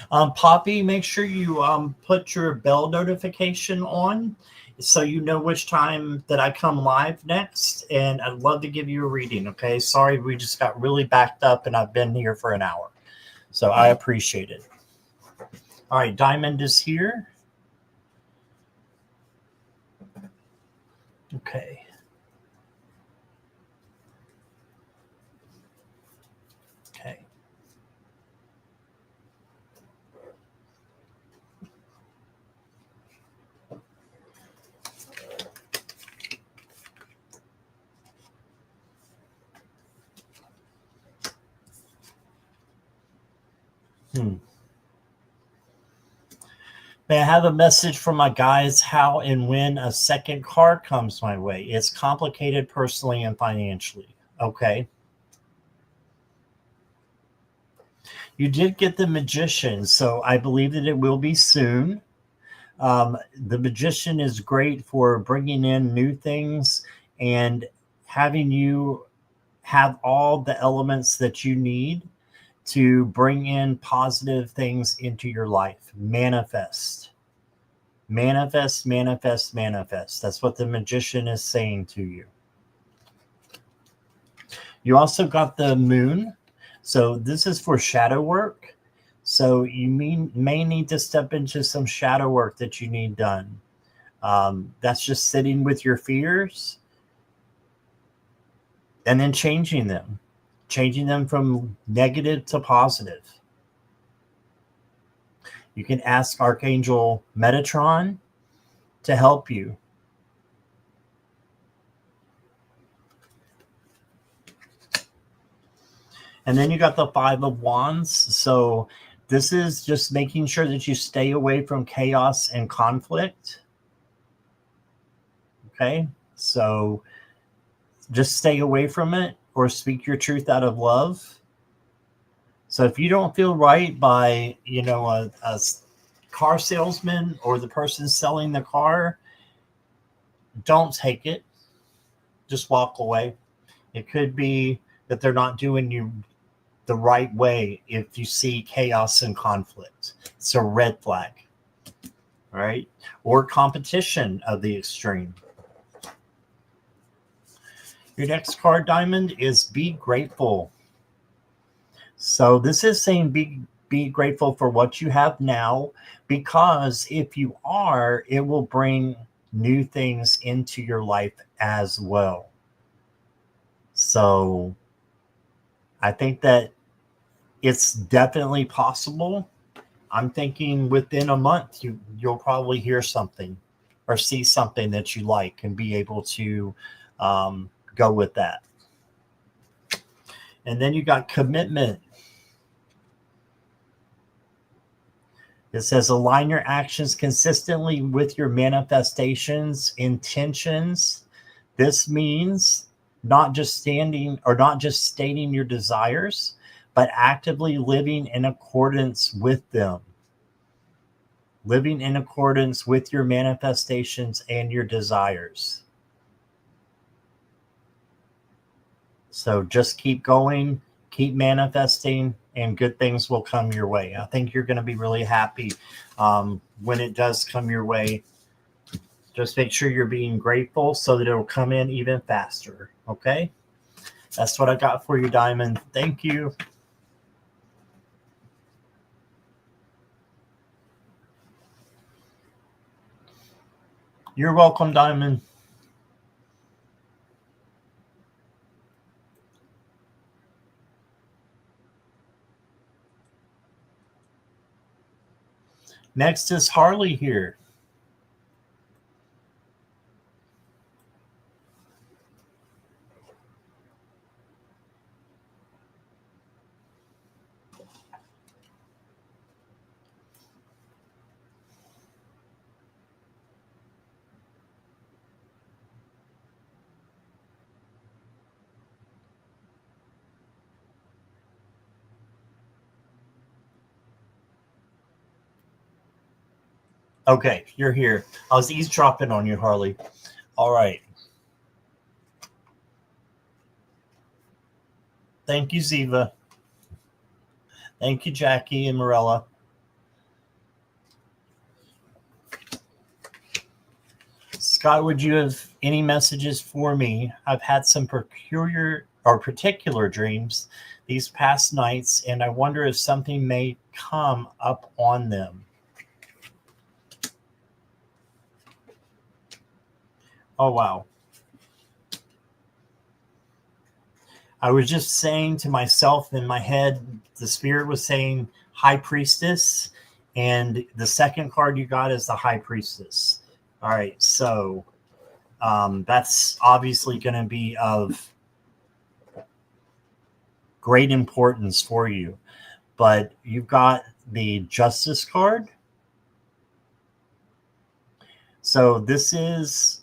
Poppy, make sure you put your bell notification on so you know which time that I come live next. And I'd love to give you a reading, okay? Sorry, we just got really backed up and I've been here for an hour. So I appreciate it. All right, Diamond is here. Okay. Okay. May I have a message from my guides how and when a second card comes my way? It's complicated personally and financially. Okay. You did get the Magician, so I believe that it will be soon. The Magician is great for bringing in new things and having you have all the elements that you need to bring in positive things into your life. Manifest. Manifest, manifest, manifest. That's what the Magician is saying to you. You also got the Moon. So this is for shadow work. So you may need to step into some shadow work that you need done. That's just sitting with your fears and then changing them from negative to positive. You can ask Archangel Metatron to help you. And then you got the Five of Wands. So this is just making sure that you stay away from chaos and conflict. Okay. So just stay away from it or speak your truth out of love. So if you don't feel right by, a car salesman or the person selling the car, don't take it. Just walk away. It could be that they're not doing you the right way if you see chaos and conflict. It's a red flag. All right. Or competition of the extreme. Your next card, Diamond, is be grateful. So this is saying be grateful for what you have now, because if you are, it will bring new things into your life as well. So I think that it's definitely possible. I'm thinking within a month, you'll probably hear something or see something that you like and be able to go with that. And then you got commitment. It says align your actions consistently with your manifestations, intentions. This means not just stating your desires, but actively living in accordance with them. Living in accordance with your manifestations and your desires. So just keep going, keep manifesting, and good things will come your way. I think you're going to be really happy when it does come your way. Just make sure you're being grateful so that it'll come in even faster. Okay? That's what I got for you, Diamond. Thank you. You're welcome, Diamond. Next is Harley here. Okay, you're here. I was eavesdropping on you, Harley. All right. Thank you, Ziva. Thank you, Jackie and Morella. Scott, would you have any messages for me? I've had some particular dreams these past nights, and I wonder if something may come up on them. Oh, wow. I was just saying to myself in my head, the spirit was saying High Priestess, and the second card you got is the High Priestess. All right, so that's obviously going to be of great importance for you. But you've got the Justice card. So this is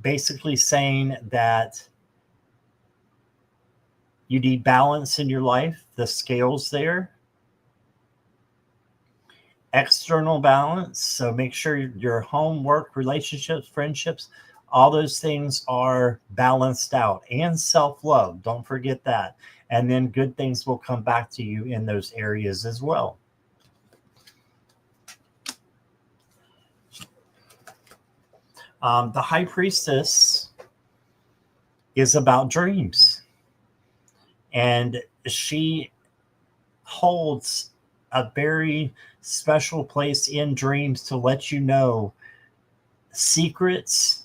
basically saying that you need balance in your life, the scales there. External balance. So make sure your home, work, relationships, friendships, all those things are balanced out, and self-love. Don't forget that. And then good things will come back to you in those areas as well. The High Priestess is about dreams. And she holds a very special place in dreams to let you know secrets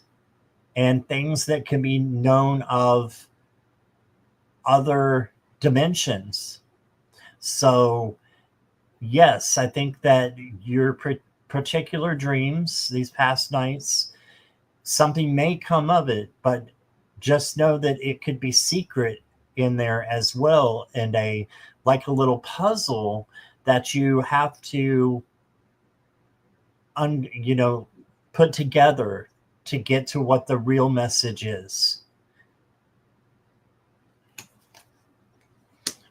and things that can be known of other dimensions. So, yes, I think that your particular dreams, these past nights, something may come of it, but just know that it could be secret in there as well, and like a little puzzle that you have to put together to get to what the real message is.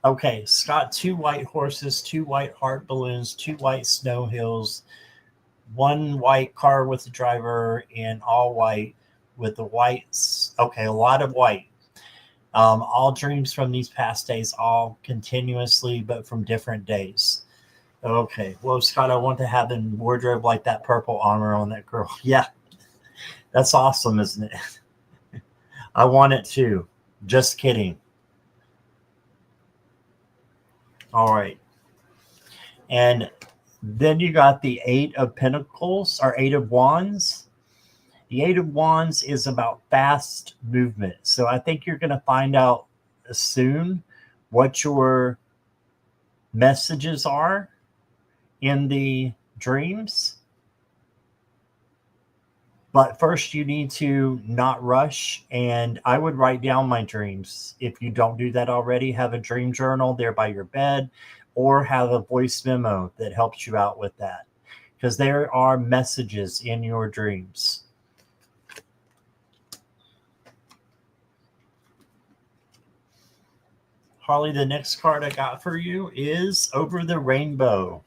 Okay, Scott, 2 white horses, 2 white heart balloons, 2 white snow hills, 1 white car with the driver, and all white with the whites. Okay, a lot of white. All dreams from these past days, all continuously, but from different days. Okay, well, Scott, I want to have a wardrobe like that purple armor on that girl. Yeah, that's awesome, isn't it? I want it too. Just kidding. All right. And then you got the 8 of Pentacles, or 8 of Wands. The 8 of Wands is about fast movement. So I think you're going to find out soon what your messages are in the dreams. But first, you need to not rush. And I would write down my dreams. If you don't do that already, have a dream journal there by your bed, or have a voice memo that helps you out with that. Because there are messages in your dreams. Harley, the next card I got for you is Over the Rainbow.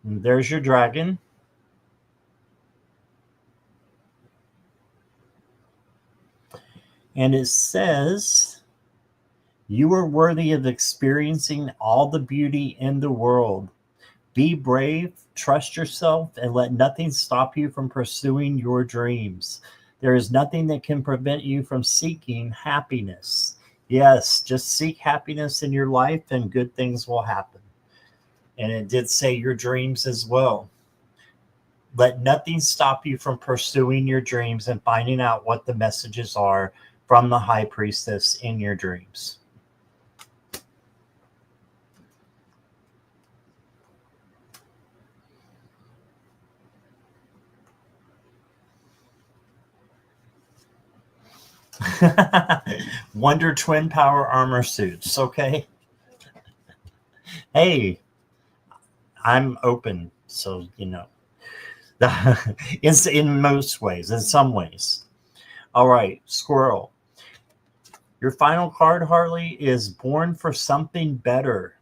And there's your dragon. And it says, you are worthy of experiencing all the beauty in the world. Be brave, trust yourself, and let nothing stop you from pursuing your dreams. There is nothing that can prevent you from seeking happiness. Yes, just seek happiness in your life and good things will happen. And it did say your dreams as well. Let nothing stop you from pursuing your dreams and finding out what the messages are from the High Priestess in your dreams. Wonder Twin Power Armor Suits, okay? Hey, I'm open, so, it's in most ways, in some ways. All right, Squirrel. Your final card, Harley, is Born for Something Better.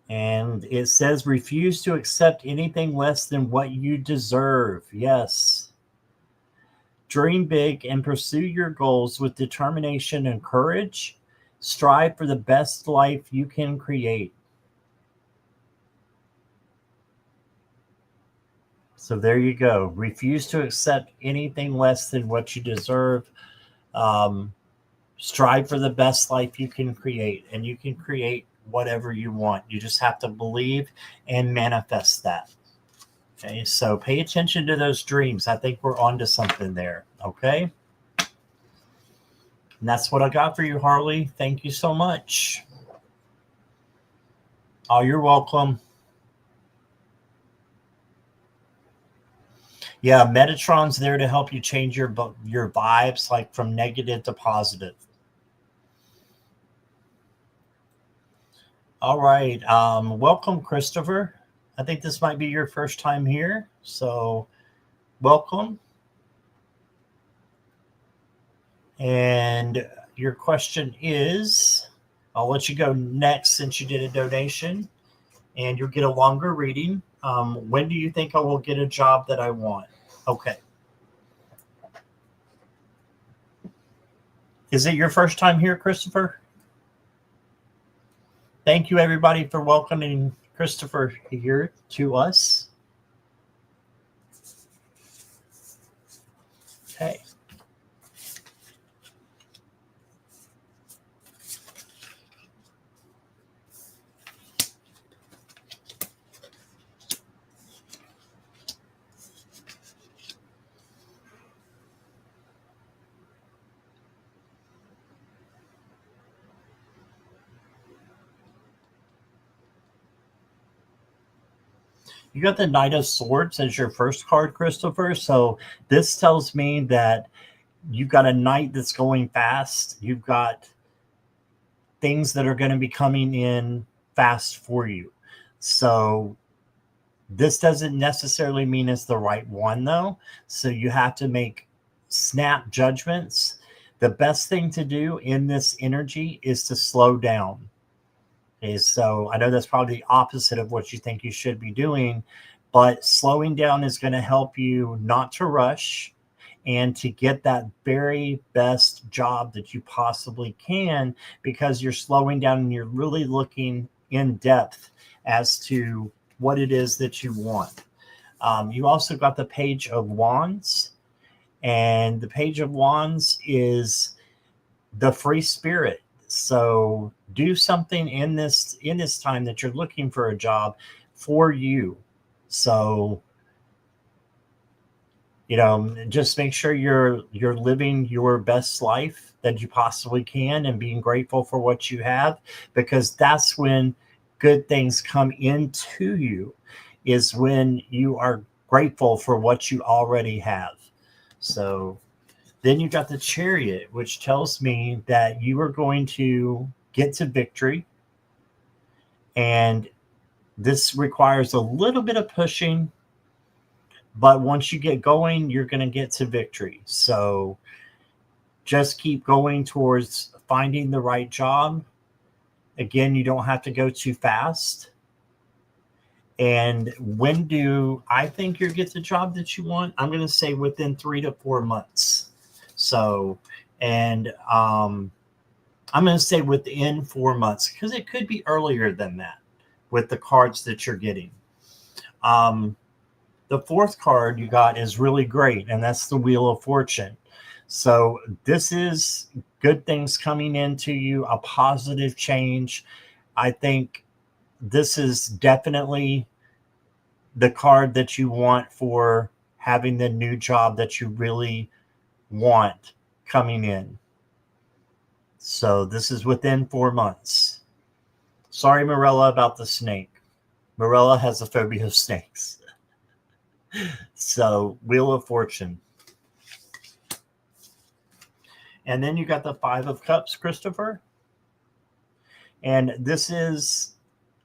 And it says, refuse to accept anything less than what you deserve. Yes. Dream big and pursue your goals with determination and courage. Strive for the best life you can create. So there you go. Refuse to accept anything less than what you deserve. Strive for the best life you can create, and you can create whatever you want. You just have to believe and manifest that. Okay, so pay attention to those dreams. I think we're on to something there. Okay. And that's what I got for you, Harley. Thank you so much. Oh, you're welcome. Yeah, Metatron's there to help you change your vibes, like from negative to positive. All right. Welcome, Christopher. I think this might be your first time here. So welcome. And your question is, I'll let you go next since you did a donation and you'll get a longer reading. When do you think I will get a job that I want? Okay. Is it your first time here, Christopher? Thank you, everybody, for welcoming Christopher here to us. Okay. You got the Knight of Swords as your first card, Christopher. So this tells me that you've got a knight that's going fast. You've got things that are going to be coming in fast for you. So this doesn't necessarily mean it's the right one, though. So you have to make snap judgments. The best thing to do in this energy is to slow down. Okay, so I know that's probably the opposite of what you think you should be doing, but slowing down is going to help you not to rush and to get that very best job that you possibly can, because you're slowing down and you're really looking in depth as to what it is that you want. You also got the Page of Wands, and the Page of Wands is the free spirit. So do something in this time that you're looking for a job for you. So, just make sure you're living your best life that you possibly can and being grateful for what you have, because that's when good things come into you, is when you are grateful for what you already have. So then you got the Chariot, which tells me that you are going to get to victory. And this requires a little bit of pushing, but once you get going, you're going to get to victory. So just keep going towards finding the right job. Again, you don't have to go too fast. And when do I think you'll get the job that you want? I'm going to say within 3 to 4 months. So, and I'm going to say within 4 months, because it could be earlier than that with the cards that you're getting. The fourth card you got is really great, and that's the Wheel of Fortune. So this is good things coming into you, a positive change. I think this is definitely the card that you want for having the new job that you really want coming in. So this is within 4 months. Sorry, Morella, about the snake. Morella has a phobia of snakes. So Wheel of Fortune. And then you got the Five of Cups, Christopher. And this is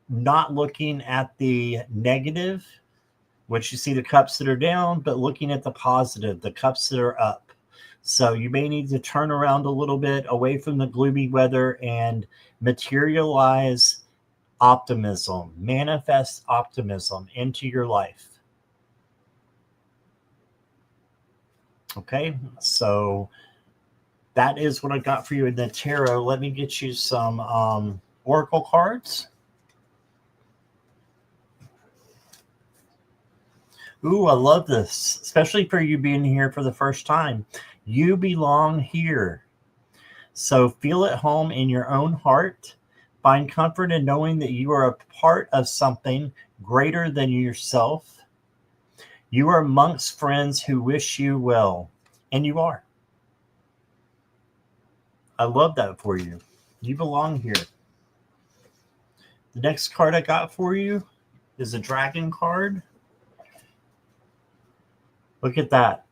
not looking at the negative, which you see the cups that are down, but looking at the positive, the cups that are up. So you may need to turn around a little bit away from the gloomy weather and materialize optimism, manifest optimism into your life. Okay, so that is what I got for you in the tarot. Let me get you some oracle cards. Ooh, I love this, especially for you being here for the first time. You belong here. So feel at home in your own heart. Find comfort in knowing that you are a part of something greater than yourself. You are amongst friends who wish you well, and you are. I love that for you. You belong here. The next card I got for you is a dragon card. Look at that.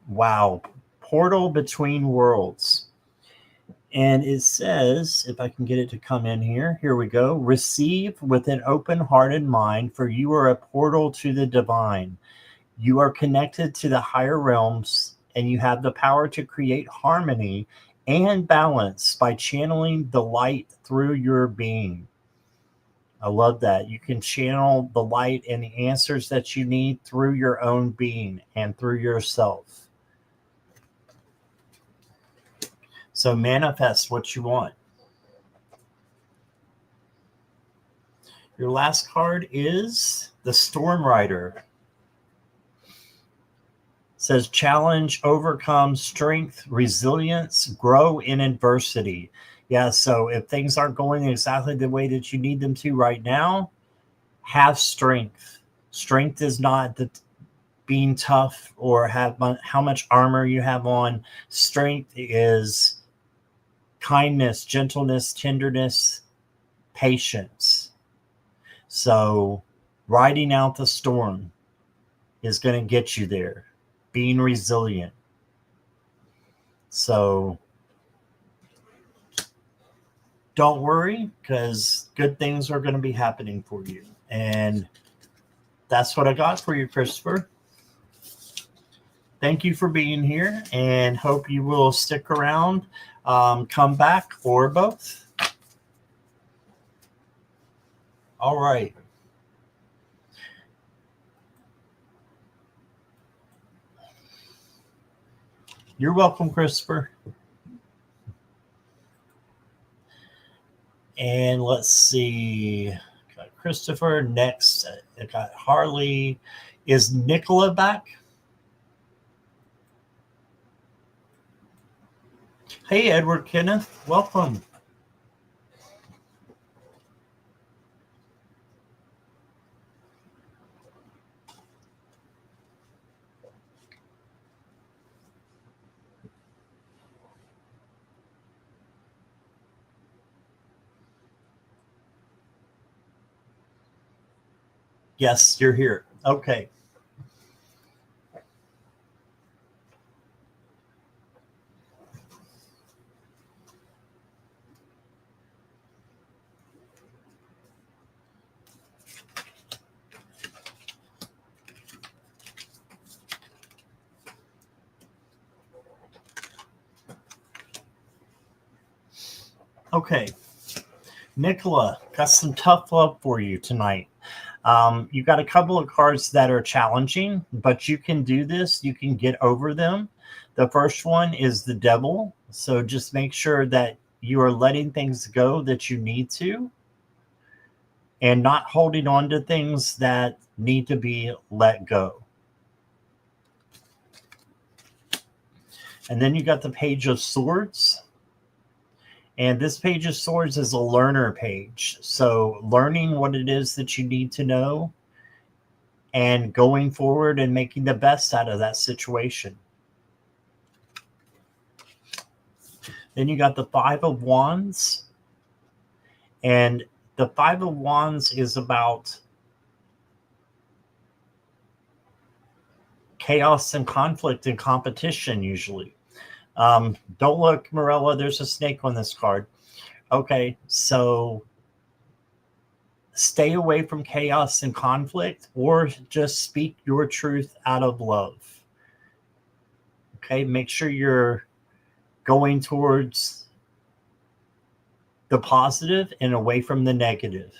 Wow. Portal between worlds. And it says, if I can get it to come in here, here we go. Receive with an open heart and mind, for you are a portal to the divine. You are connected to the higher realms, and you have the power to create harmony and balance by channeling the light through your being. I love that. You can channel the light and the answers that you need through your own being and through yourself. So manifest what you want. Your last card is the Storm Rider. It says challenge, overcome, strength, resilience, grow in adversity. Yeah, so if things aren't going exactly the way that you need them to right now, have strength. Strength is not the being tough or have how much armor you have on. Strength is kindness, gentleness, tenderness, patience. So riding out the storm is going to get you there. Being resilient. So don't worry, because good things are going to be happening for you. And that's what I got for you, Christopher. Thank you for being here, and hope you will stick around, come back, or both. All right. You're welcome, Christopher. And let's see. Got Christopher next. I got Harley. Is Nicola back? Hey, Edward Kenneth. Welcome. Yes, you're here. Okay. Okay. Nicola, got some tough love for you tonight. You got a couple of cards that are challenging, but you can do this. You can get over them. The first one is the Devil. So just make sure that you are letting things go that you need to and not holding on to things that need to be let go. And then you got the Page of Swords. And this Page of Swords is a learner page. So learning what it is that you need to know and going forward and making the best out of that situation. Then you got the Five of Wands. And the Five of Wands is about chaos and conflict and competition usually. Don't look, Morella, there's a snake on this card. Okay, so stay away from chaos and conflict, or just speak your truth out of love. Okay, make sure you're going towards the positive and away from the negative.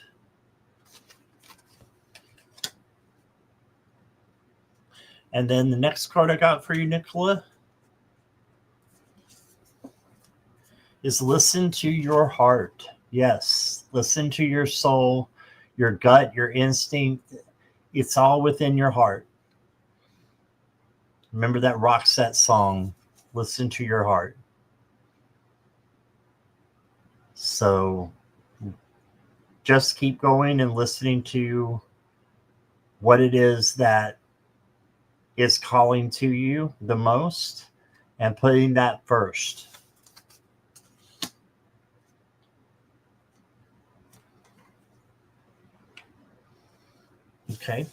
And then the next card I got for you, Nicola, is listen to your heart. Yes, listen to your soul, your gut, your instinct. It's all within your heart. Remember that Roxette song, Listen to Your Heart. So just keep going and listening to what it is that is calling to you the most and putting that first. Okay.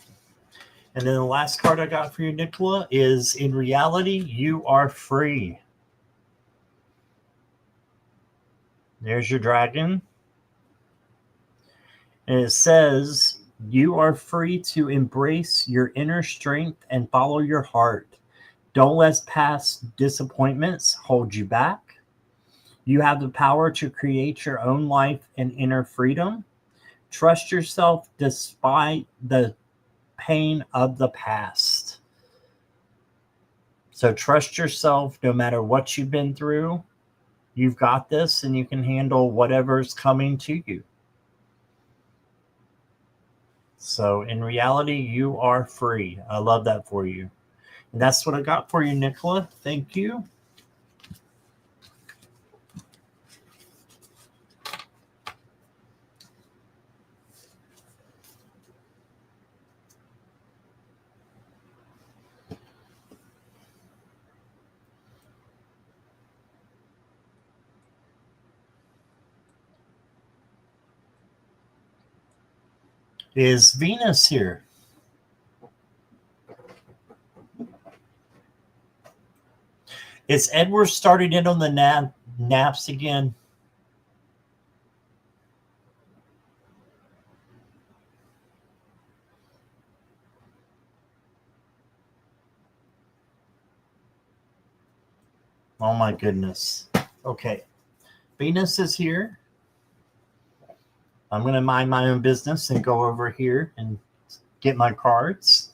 And then the last card I got for you, Nicola, is in reality, you are free. There's your dragon. And it says, you are free to embrace your inner strength and follow your heart. Don't let past disappointments hold you back. You have the power to create your own life and inner freedom. Trust yourself despite the pain of the past. So trust yourself no matter what you've been through. You've got this and you can handle whatever's coming to you. So in reality, you are free. I love that for you. And that's what I got for you, Nicola. Thank you. Is Venus here? Is Edward starting in on the naps again? Oh my goodness. Okay. Venus is here. I'm going to mind my own business and go over here and get my cards.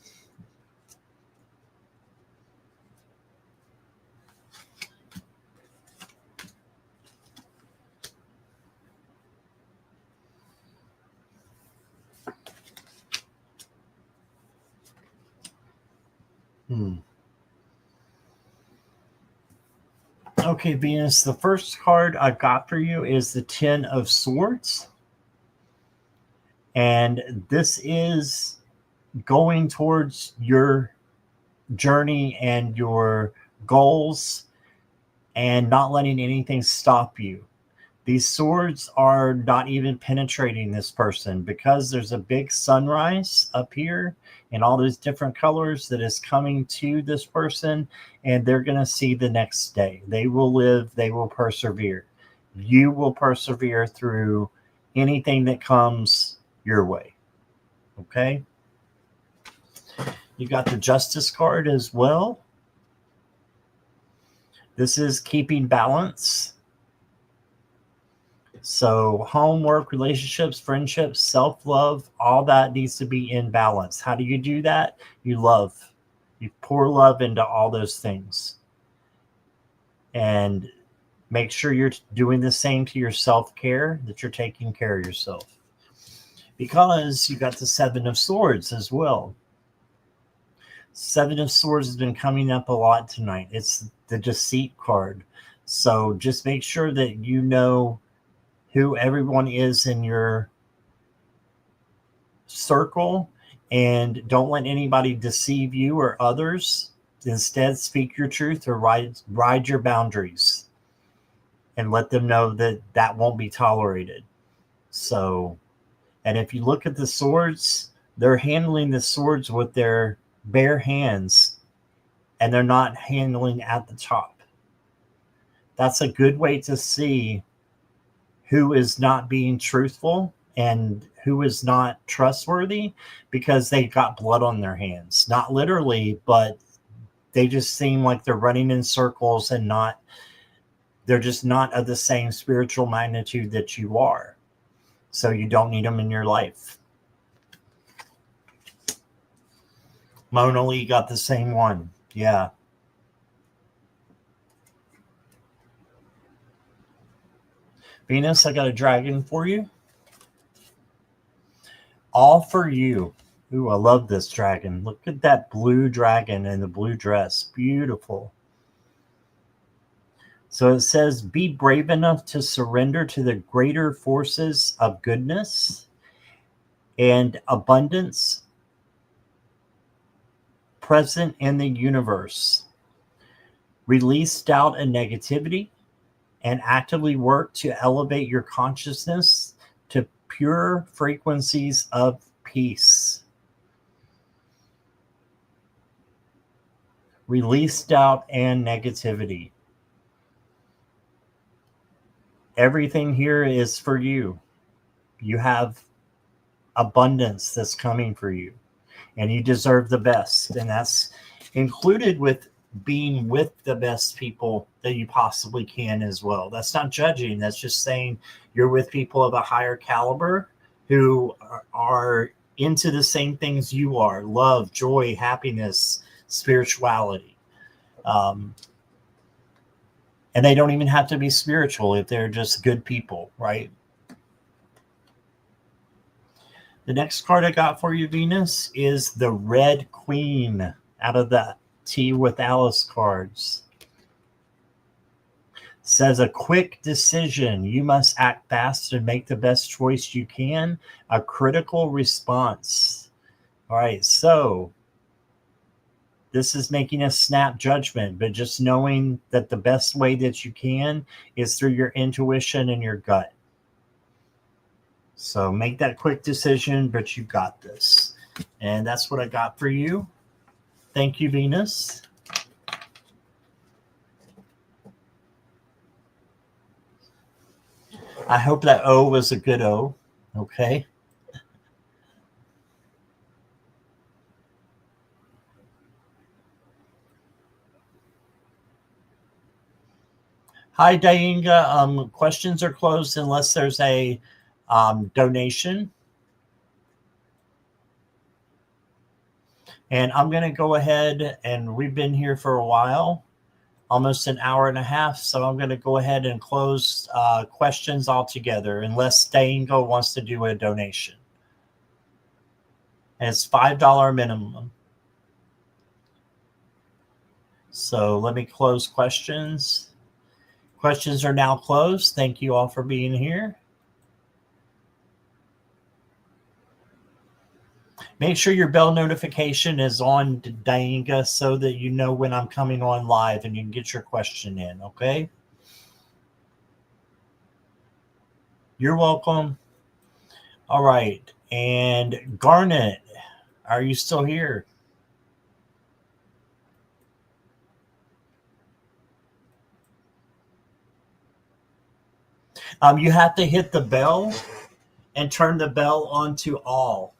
Okay, Venus, the first card I've got for you is the Ten of Swords. And this is going towards your journey and your goals and not letting anything stop you. These swords are not even penetrating this person because there's a big sunrise up here and all those different colors that is coming to this person, and they're going to see the next day. They will live, they will persevere. You will persevere through anything that comes your way. Okay? You got the Justice card as well. This is keeping balance. So homework, relationships, friendships, self-love, all that needs to be in balance. How do you do that? You love. You pour love into all those things. And make sure you're doing the same to your self-care, that you're taking care of yourself. Because you got the Seven of Swords as well. Seven of Swords has been coming up a lot tonight. It's the Deceit card. So just make sure that you know who everyone is in your circle and don't let anybody deceive you or others. Instead, speak your truth or ride your boundaries and let them know that that won't be tolerated. So, and if you look at the swords, they're handling the swords with their bare hands and they're not handling at the top. That's a good way to see who is not being truthful and who is not trustworthy, because they got blood on their hands. Not literally, but they just seem like they're running in circles and they're just not of the same spiritual magnitude that you are. So you don't need them in your life. Mona Lee got the same one. Yeah. Venus, I got a dragon for you. All for you. Ooh, I love this dragon. Look at that blue dragon in the blue dress. Beautiful. So it says, be brave enough to surrender to the greater forces of goodness and abundance present in the universe. Release doubt and negativity and actively work to elevate your consciousness to pure frequencies of peace. Release doubt and negativity. Everything here is for you. You have abundance that's coming for you, and you deserve the best. And that's included with being with the best people that you possibly can as well. That's not judging. That's just saying you're with people of a higher caliber who are into the same things you are: love, joy, happiness, spirituality. And they don't even have to be spiritual if they're just good people, right? The next card I got for you, Venus, is the Red Queen out of the Tea with Alice cards. It says a quick decision. You must act fast and make the best choice you can. A critical response. All right, so this is making a snap judgment, but just knowing that the best way that you can is through your intuition and your gut. So make that quick decision, but you got this. And that's what I got for you. Thank you, Venus. I hope that O was a good O. Okay. Hi, Dainga. Questions are closed unless there's a donation. And I'm going to go ahead, and we've been here for a while, almost an hour and a half. So I'm going to go ahead and close questions altogether unless Dainga wants to do a donation. And it's $5 minimum. So let me close questions. Questions are now closed. Thank you all for being here. Make sure your bell notification is on, Dainga, so that you know when I'm coming on live and you can get your question in, okay? You're welcome. All right. And Garnet, are you still here? You have to hit the bell and turn the bell on to all.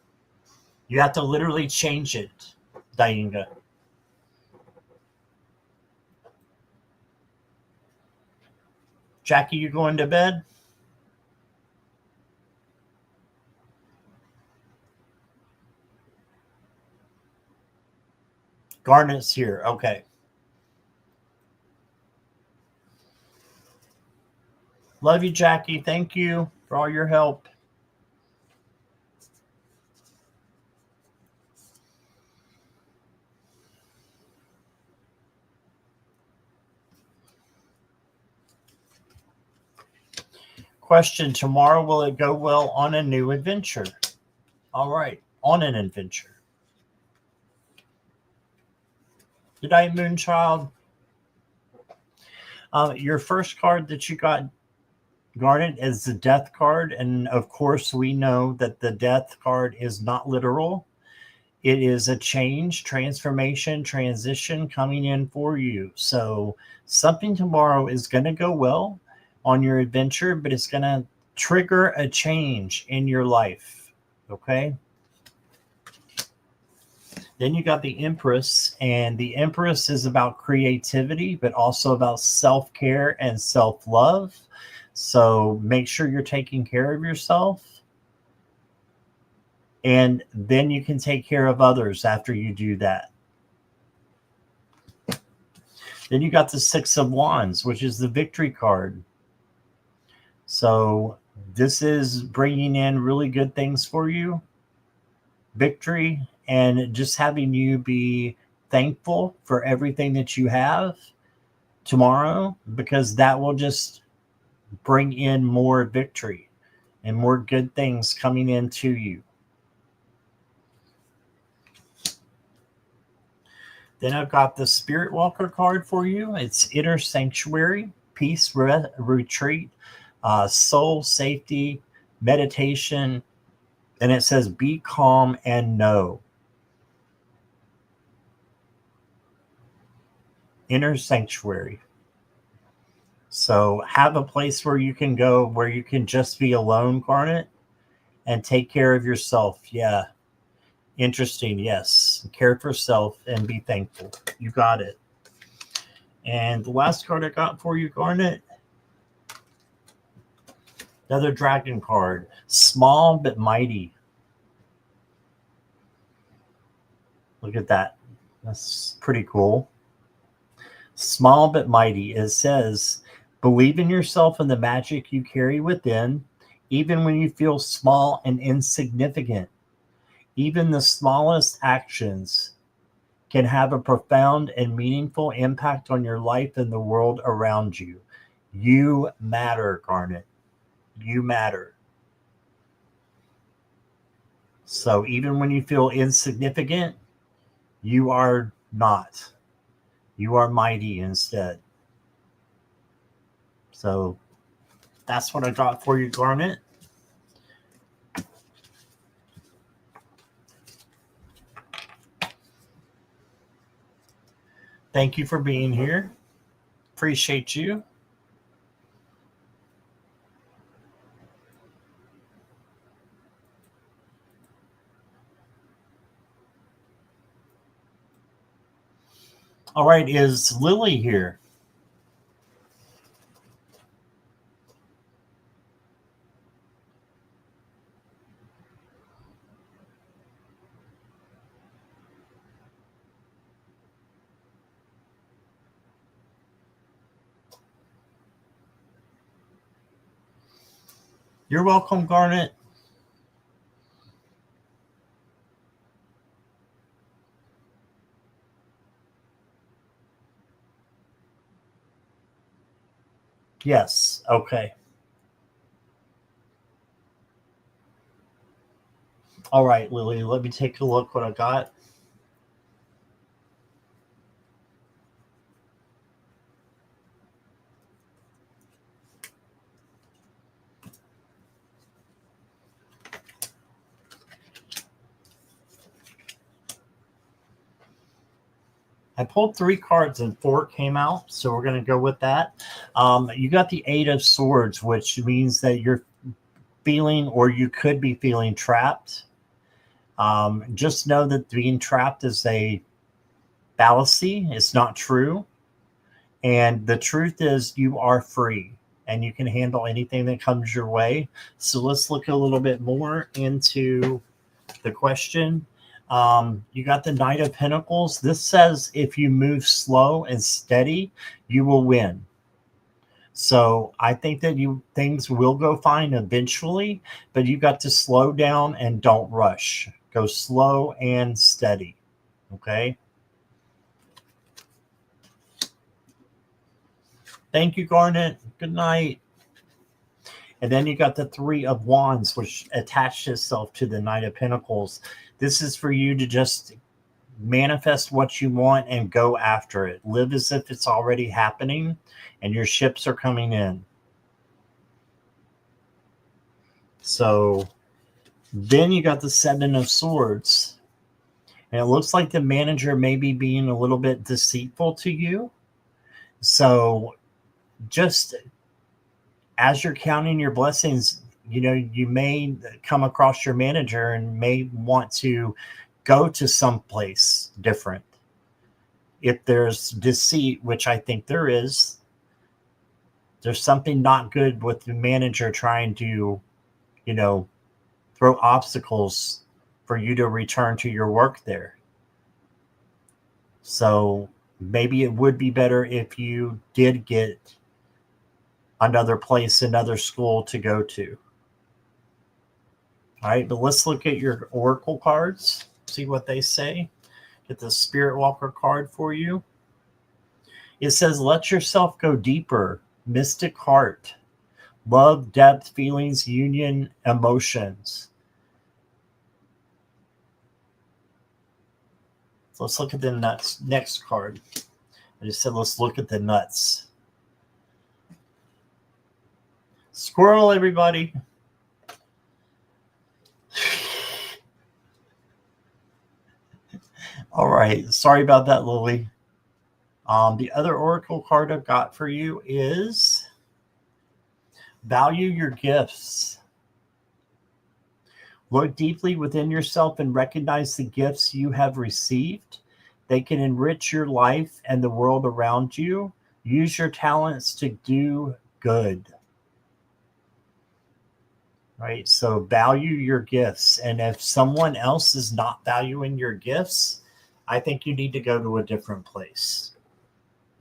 You have to literally change it, Dainga. Jackie, you going to bed? Garnet's here. Okay. Love you, Jackie. Thank you for all your help. Question: tomorrow, will it go well on a new adventure? All right, on an adventure. Good night, Moonchild. Your first card that you got, Garnet, is the Death card. And of course, we know that the Death card is not literal. It is a change, transformation, transition coming in for you. So something tomorrow is going to go well on your adventure, but it's going to trigger a change in your life. Okay. Then you got the Empress, and the Empress is about creativity, but also about self-care and self-love. So make sure you're taking care of yourself. And then you can take care of others after you do that. Then you got the Six of Wands, which is the Victory card. So this is bringing in really good things for you. Victory, and just having you be thankful for everything that you have tomorrow, because that will just bring in more victory and more good things coming into you. Then I've got the Spirit Walker card for you. It's Inner Sanctuary, Peace, Retreat, Soul, Safety, Meditation. And it says, be calm and know. Inner Sanctuary. So have a place where you can go, where you can just be alone, Garnet, and take care of yourself. Yeah. Interesting. Yes. Care for self and be thankful. You got it. And the last card I got for you, Garnet, another dragon card. Small but mighty. Look at that. That's pretty cool. Small but mighty. It says, believe in yourself and the magic you carry within, even when you feel small and insignificant. Even the smallest actions can have a profound and meaningful impact on your life and the world around you. You matter, Garnet. You matter. So even when you feel insignificant, you are not. You are mighty instead. So that's what I got for you, Garnet. Thank you for being here. Appreciate you. All right, is Lily here? You're welcome, Garnet. Yes. Okay. All right, Lily, let me take a look what I got. I pulled 3 cards and 4 came out, so we're going to go with that. You got the 8 of Swords, which means that you're feeling, or you could be feeling, trapped. Just know that being trapped is a fallacy. It's not true. And the truth is you are free and you can handle anything that comes your way. So let's look a little bit more into the question. You got the Knight of Pentacles. This says if you move slow and steady, you will win. So I think that things will go fine eventually, but you got to slow down and don't rush. Go slow and steady. Okay. Thank you, Garnet. Good night. And then you got the 3 of Wands, which attached itself to the Knight of Pentacles. This is for you to just manifest what you want and go after it. Live as if it's already happening and your ships are coming in. So then you got the 7 of Swords. And it looks like the manager may be being a little bit deceitful to you. So just as you're counting your blessings, you know, you may come across your manager and may want to go to someplace different. If there's deceit, which I think there is, there's something not good with the manager trying to, you know, throw obstacles for you to return to your work there. So maybe it would be better if you did get another place, another school to go to. All right, but let's look at your oracle cards, see what they say. Get the Spirit Walker card for you. It says, let yourself go deeper, mystic heart, love, depth, feelings, union, emotions. Let's look at the nuts. Next card. I just said let's look at the nuts. Squirrel, everybody. All right. Sorry about that, Lily. The other oracle card I've got for you is value your gifts. Look deeply within yourself and recognize the gifts you have received. They can enrich your life and the world around you. Use your talents to do good. Right? So value your gifts. And if someone else is not valuing your gifts, I think you need to go to a different place.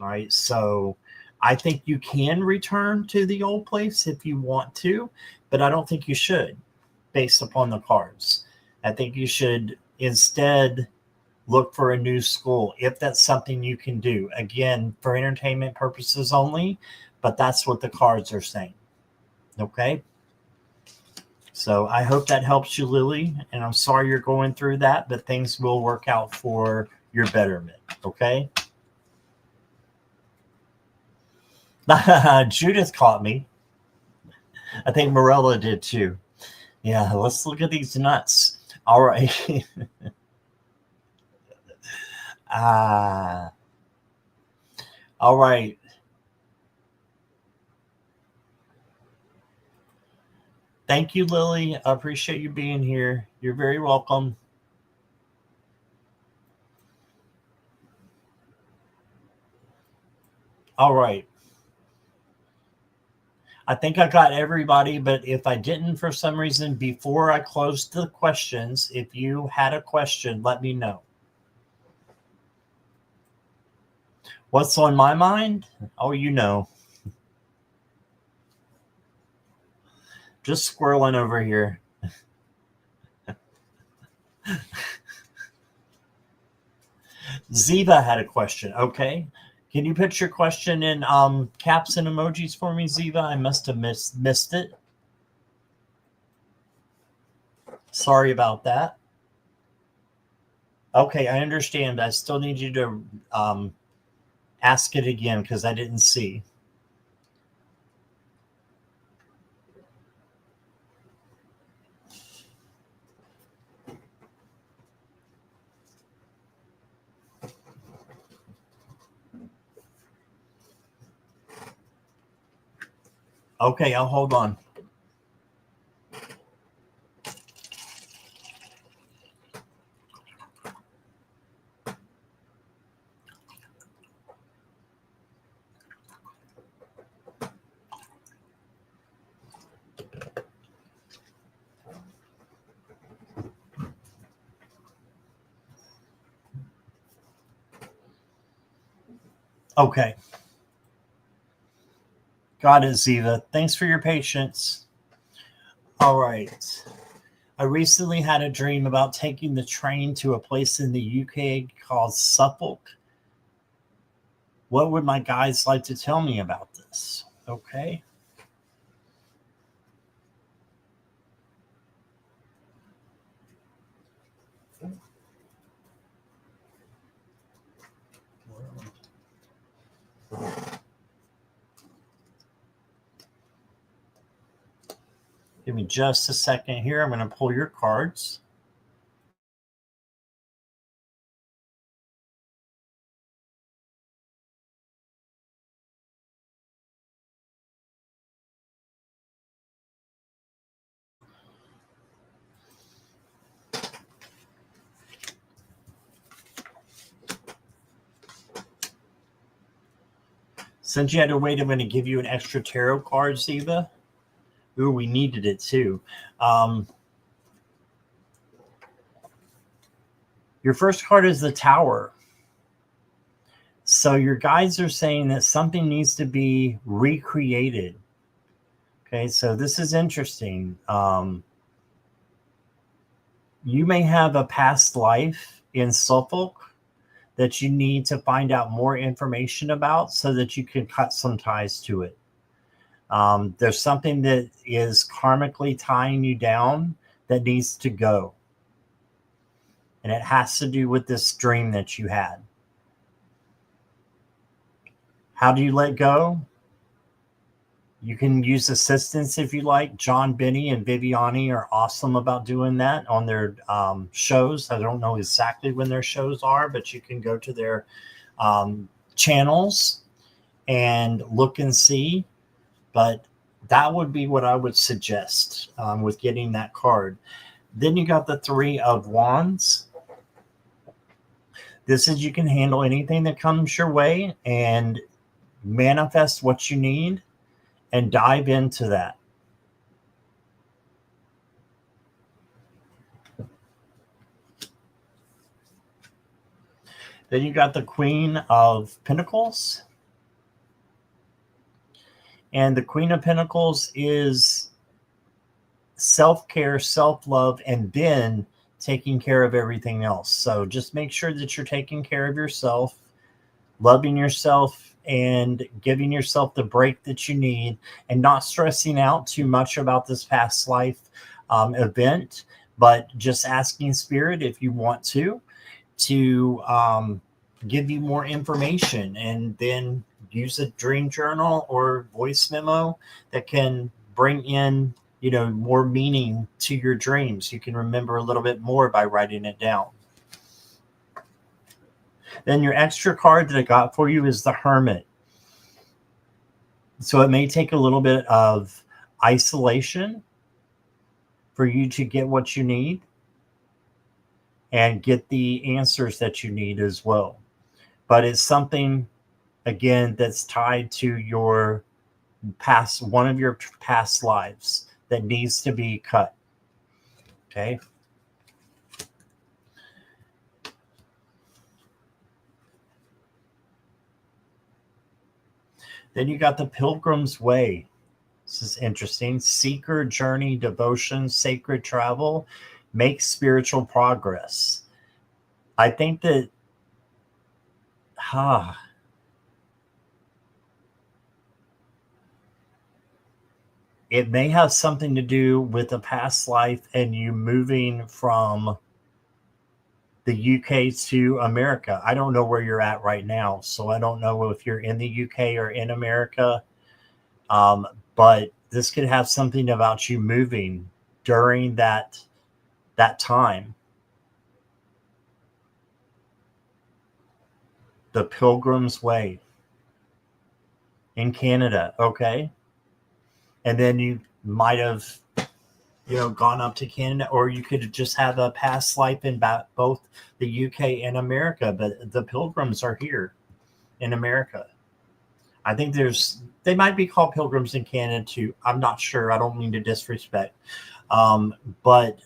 All right. So I think you can return to the old place if you want to, but I don't think you should based upon the cards. I think you should instead look for a new school if that's something you can do. Again, for entertainment purposes only, but that's what the cards are saying. Okay. So I hope that helps you, Lily. And I'm sorry you're going through that, but things will work out for your betterment. Okay. Judith caught me. I think Morella did too. Yeah, let's look at these nuts. All right. All right. Thank you, Lily. I appreciate you being here. You're very welcome. All right. I think I got everybody, but if I didn't for some reason, before I closed the questions, if you had a question, let me know. What's on my mind? Oh, you know. Just squirreling over here. Ziva had a question. Okay. Can you put your question in caps and emojis for me, Ziva? I must have missed it. Sorry about that. Okay, I understand. I still need you to ask it again because I didn't see. Okay, I'll hold on. Okay. Got it, Ziva. Thanks for your patience. All right. I recently had a dream about taking the train to a place in the UK called Suffolk. What would my guides like to tell me about this? Okay. Give me just a second here. I'm going to pull your cards. Since you had to wait, I'm going to give you an extra tarot card, Ziva. Ooh, we needed it too. Your first card is the Tower. So your guides are saying that something needs to be recreated. Okay, so this is interesting. You may have a past life in Suffolk that you need to find out more information about so that you can cut some ties to it. There's something that is karmically tying you down that needs to go. and it has to do with this dream that you had. How do you let go? You can use assistance if you like. John Benny and Viviani are awesome about doing that on their shows. I don't know exactly when their shows are, but you can go to their channels and look and see. But that would be what I would suggest with getting that card. Then you got the Three of Wands. This is you can handle anything that comes your way and manifest what you need and dive into that. Then you got the Queen of Pentacles. And the Queen of Pentacles is self-care, self-love, and then taking care of everything else. So just make sure that you're taking care of yourself, loving yourself, and giving yourself the break that you need, and not stressing out too much about this past life event, but just asking Spirit, if you want to give you more information, and then use a dream journal or voice memo that can bring in, more meaning to your dreams. You can remember a little bit more by writing it down. Then your extra card that I got for you is the Hermit. So it may take a little bit of isolation for you to get what you need and get the answers that you need as well. But it's something, again, that's tied to your past, one of your past lives that needs to be cut. Okay. Then you got the Pilgrim's Way. This is interesting. Seeker, journey, devotion, sacred travel, make spiritual progress. I think that, it may have something to do with a past life and you moving from the UK to America. I don't know where you're at right now, so I don't know if you're in the UK or in America. But this could have something about you moving during that time. The Pilgrim's Way in Canada, okay? And then you might have, gone up to Canada, or you could just have a past life in both the UK and America, but the Pilgrims are here in America. I think they might be called Pilgrims in Canada too. I'm not sure. I don't mean to disrespect. But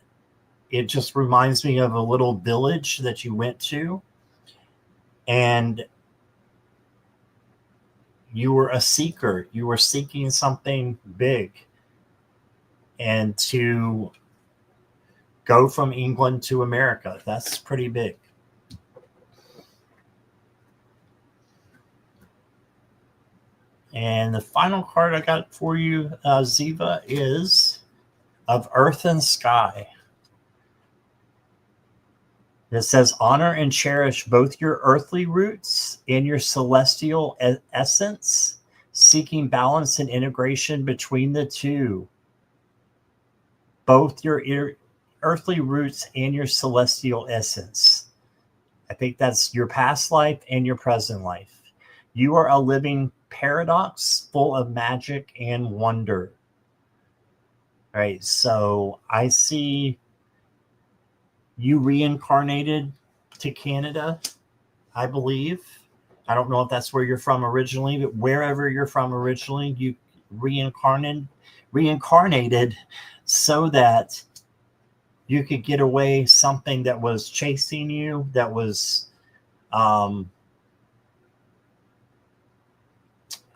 it just reminds me of a little village that you went to, and you were a seeker. You were seeking something big. And to go from England to America, that's pretty big. And the final card I got for you, Ziva, is of Earth and Sky. It says, honor and cherish both your earthly roots and your celestial essence, seeking balance and integration between the two. Both your earthly roots and your celestial essence. I think that's your past life and your present life. You are a living paradox full of magic and wonder. All right, so I see you reincarnated to Canada, I believe. I don't know if that's where you're from originally, but wherever you're from originally, you reincarnated so that you could get away something that was chasing you, that was, I'm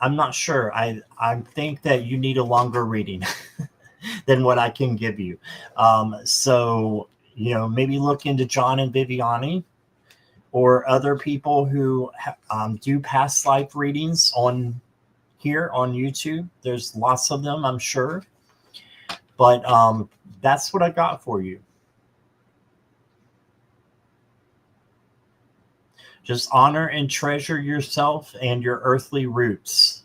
not sure. I think that you need a longer reading than what I can give you. So, maybe look into John and Viviani or other people who do past life readings on here on YouTube. There's lots of them, I'm sure. But that's what I got for you. Just honor and treasure yourself and your earthly roots.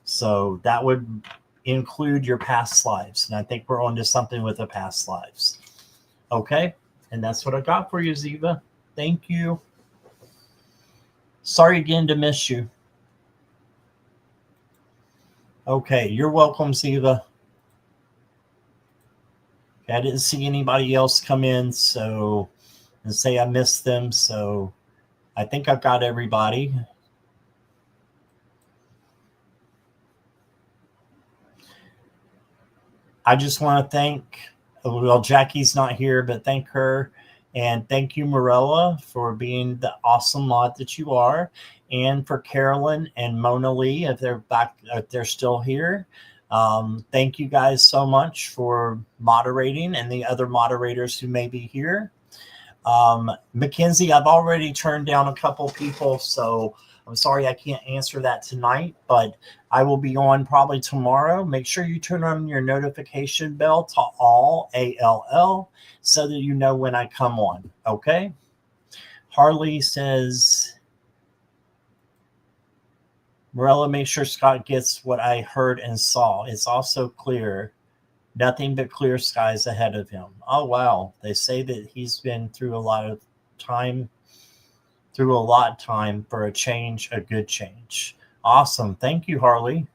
So that would include your past lives. And I think we're on to something with the past lives. Okay? And that's what I got for you, Ziva. Thank you. Sorry again to miss you. Okay, you're welcome, Ziva. I didn't see anybody else come in and say I missed them. So I think I've got everybody. I just want to thank, well, Jackie's not here, but thank her. And thank you, Morella, for being the awesome mod that you are. And for Carolyn and Mona Lee, if they're still here. Thank you guys so much for moderating, and the other moderators who may be here. Mackenzie, I've already turned down a couple people, so I'm sorry I can't answer that tonight, but I will be on probably tomorrow. Make sure you turn on your notification bell to all, ALL, so that you know when I come on, okay? Harley says, Morella, make sure Scott gets what I heard and saw. It's also clear. Nothing but clear skies ahead of him. Oh, wow. They say that he's been through a lot of time for a change, a good change. Awesome. Thank you, Harley.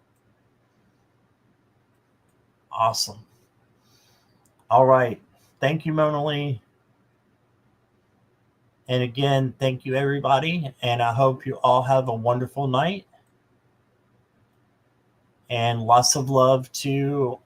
Awesome. All right. Thank you, Mona Lee. And again, thank you, everybody. And I hope you all have a wonderful night. And lots of love to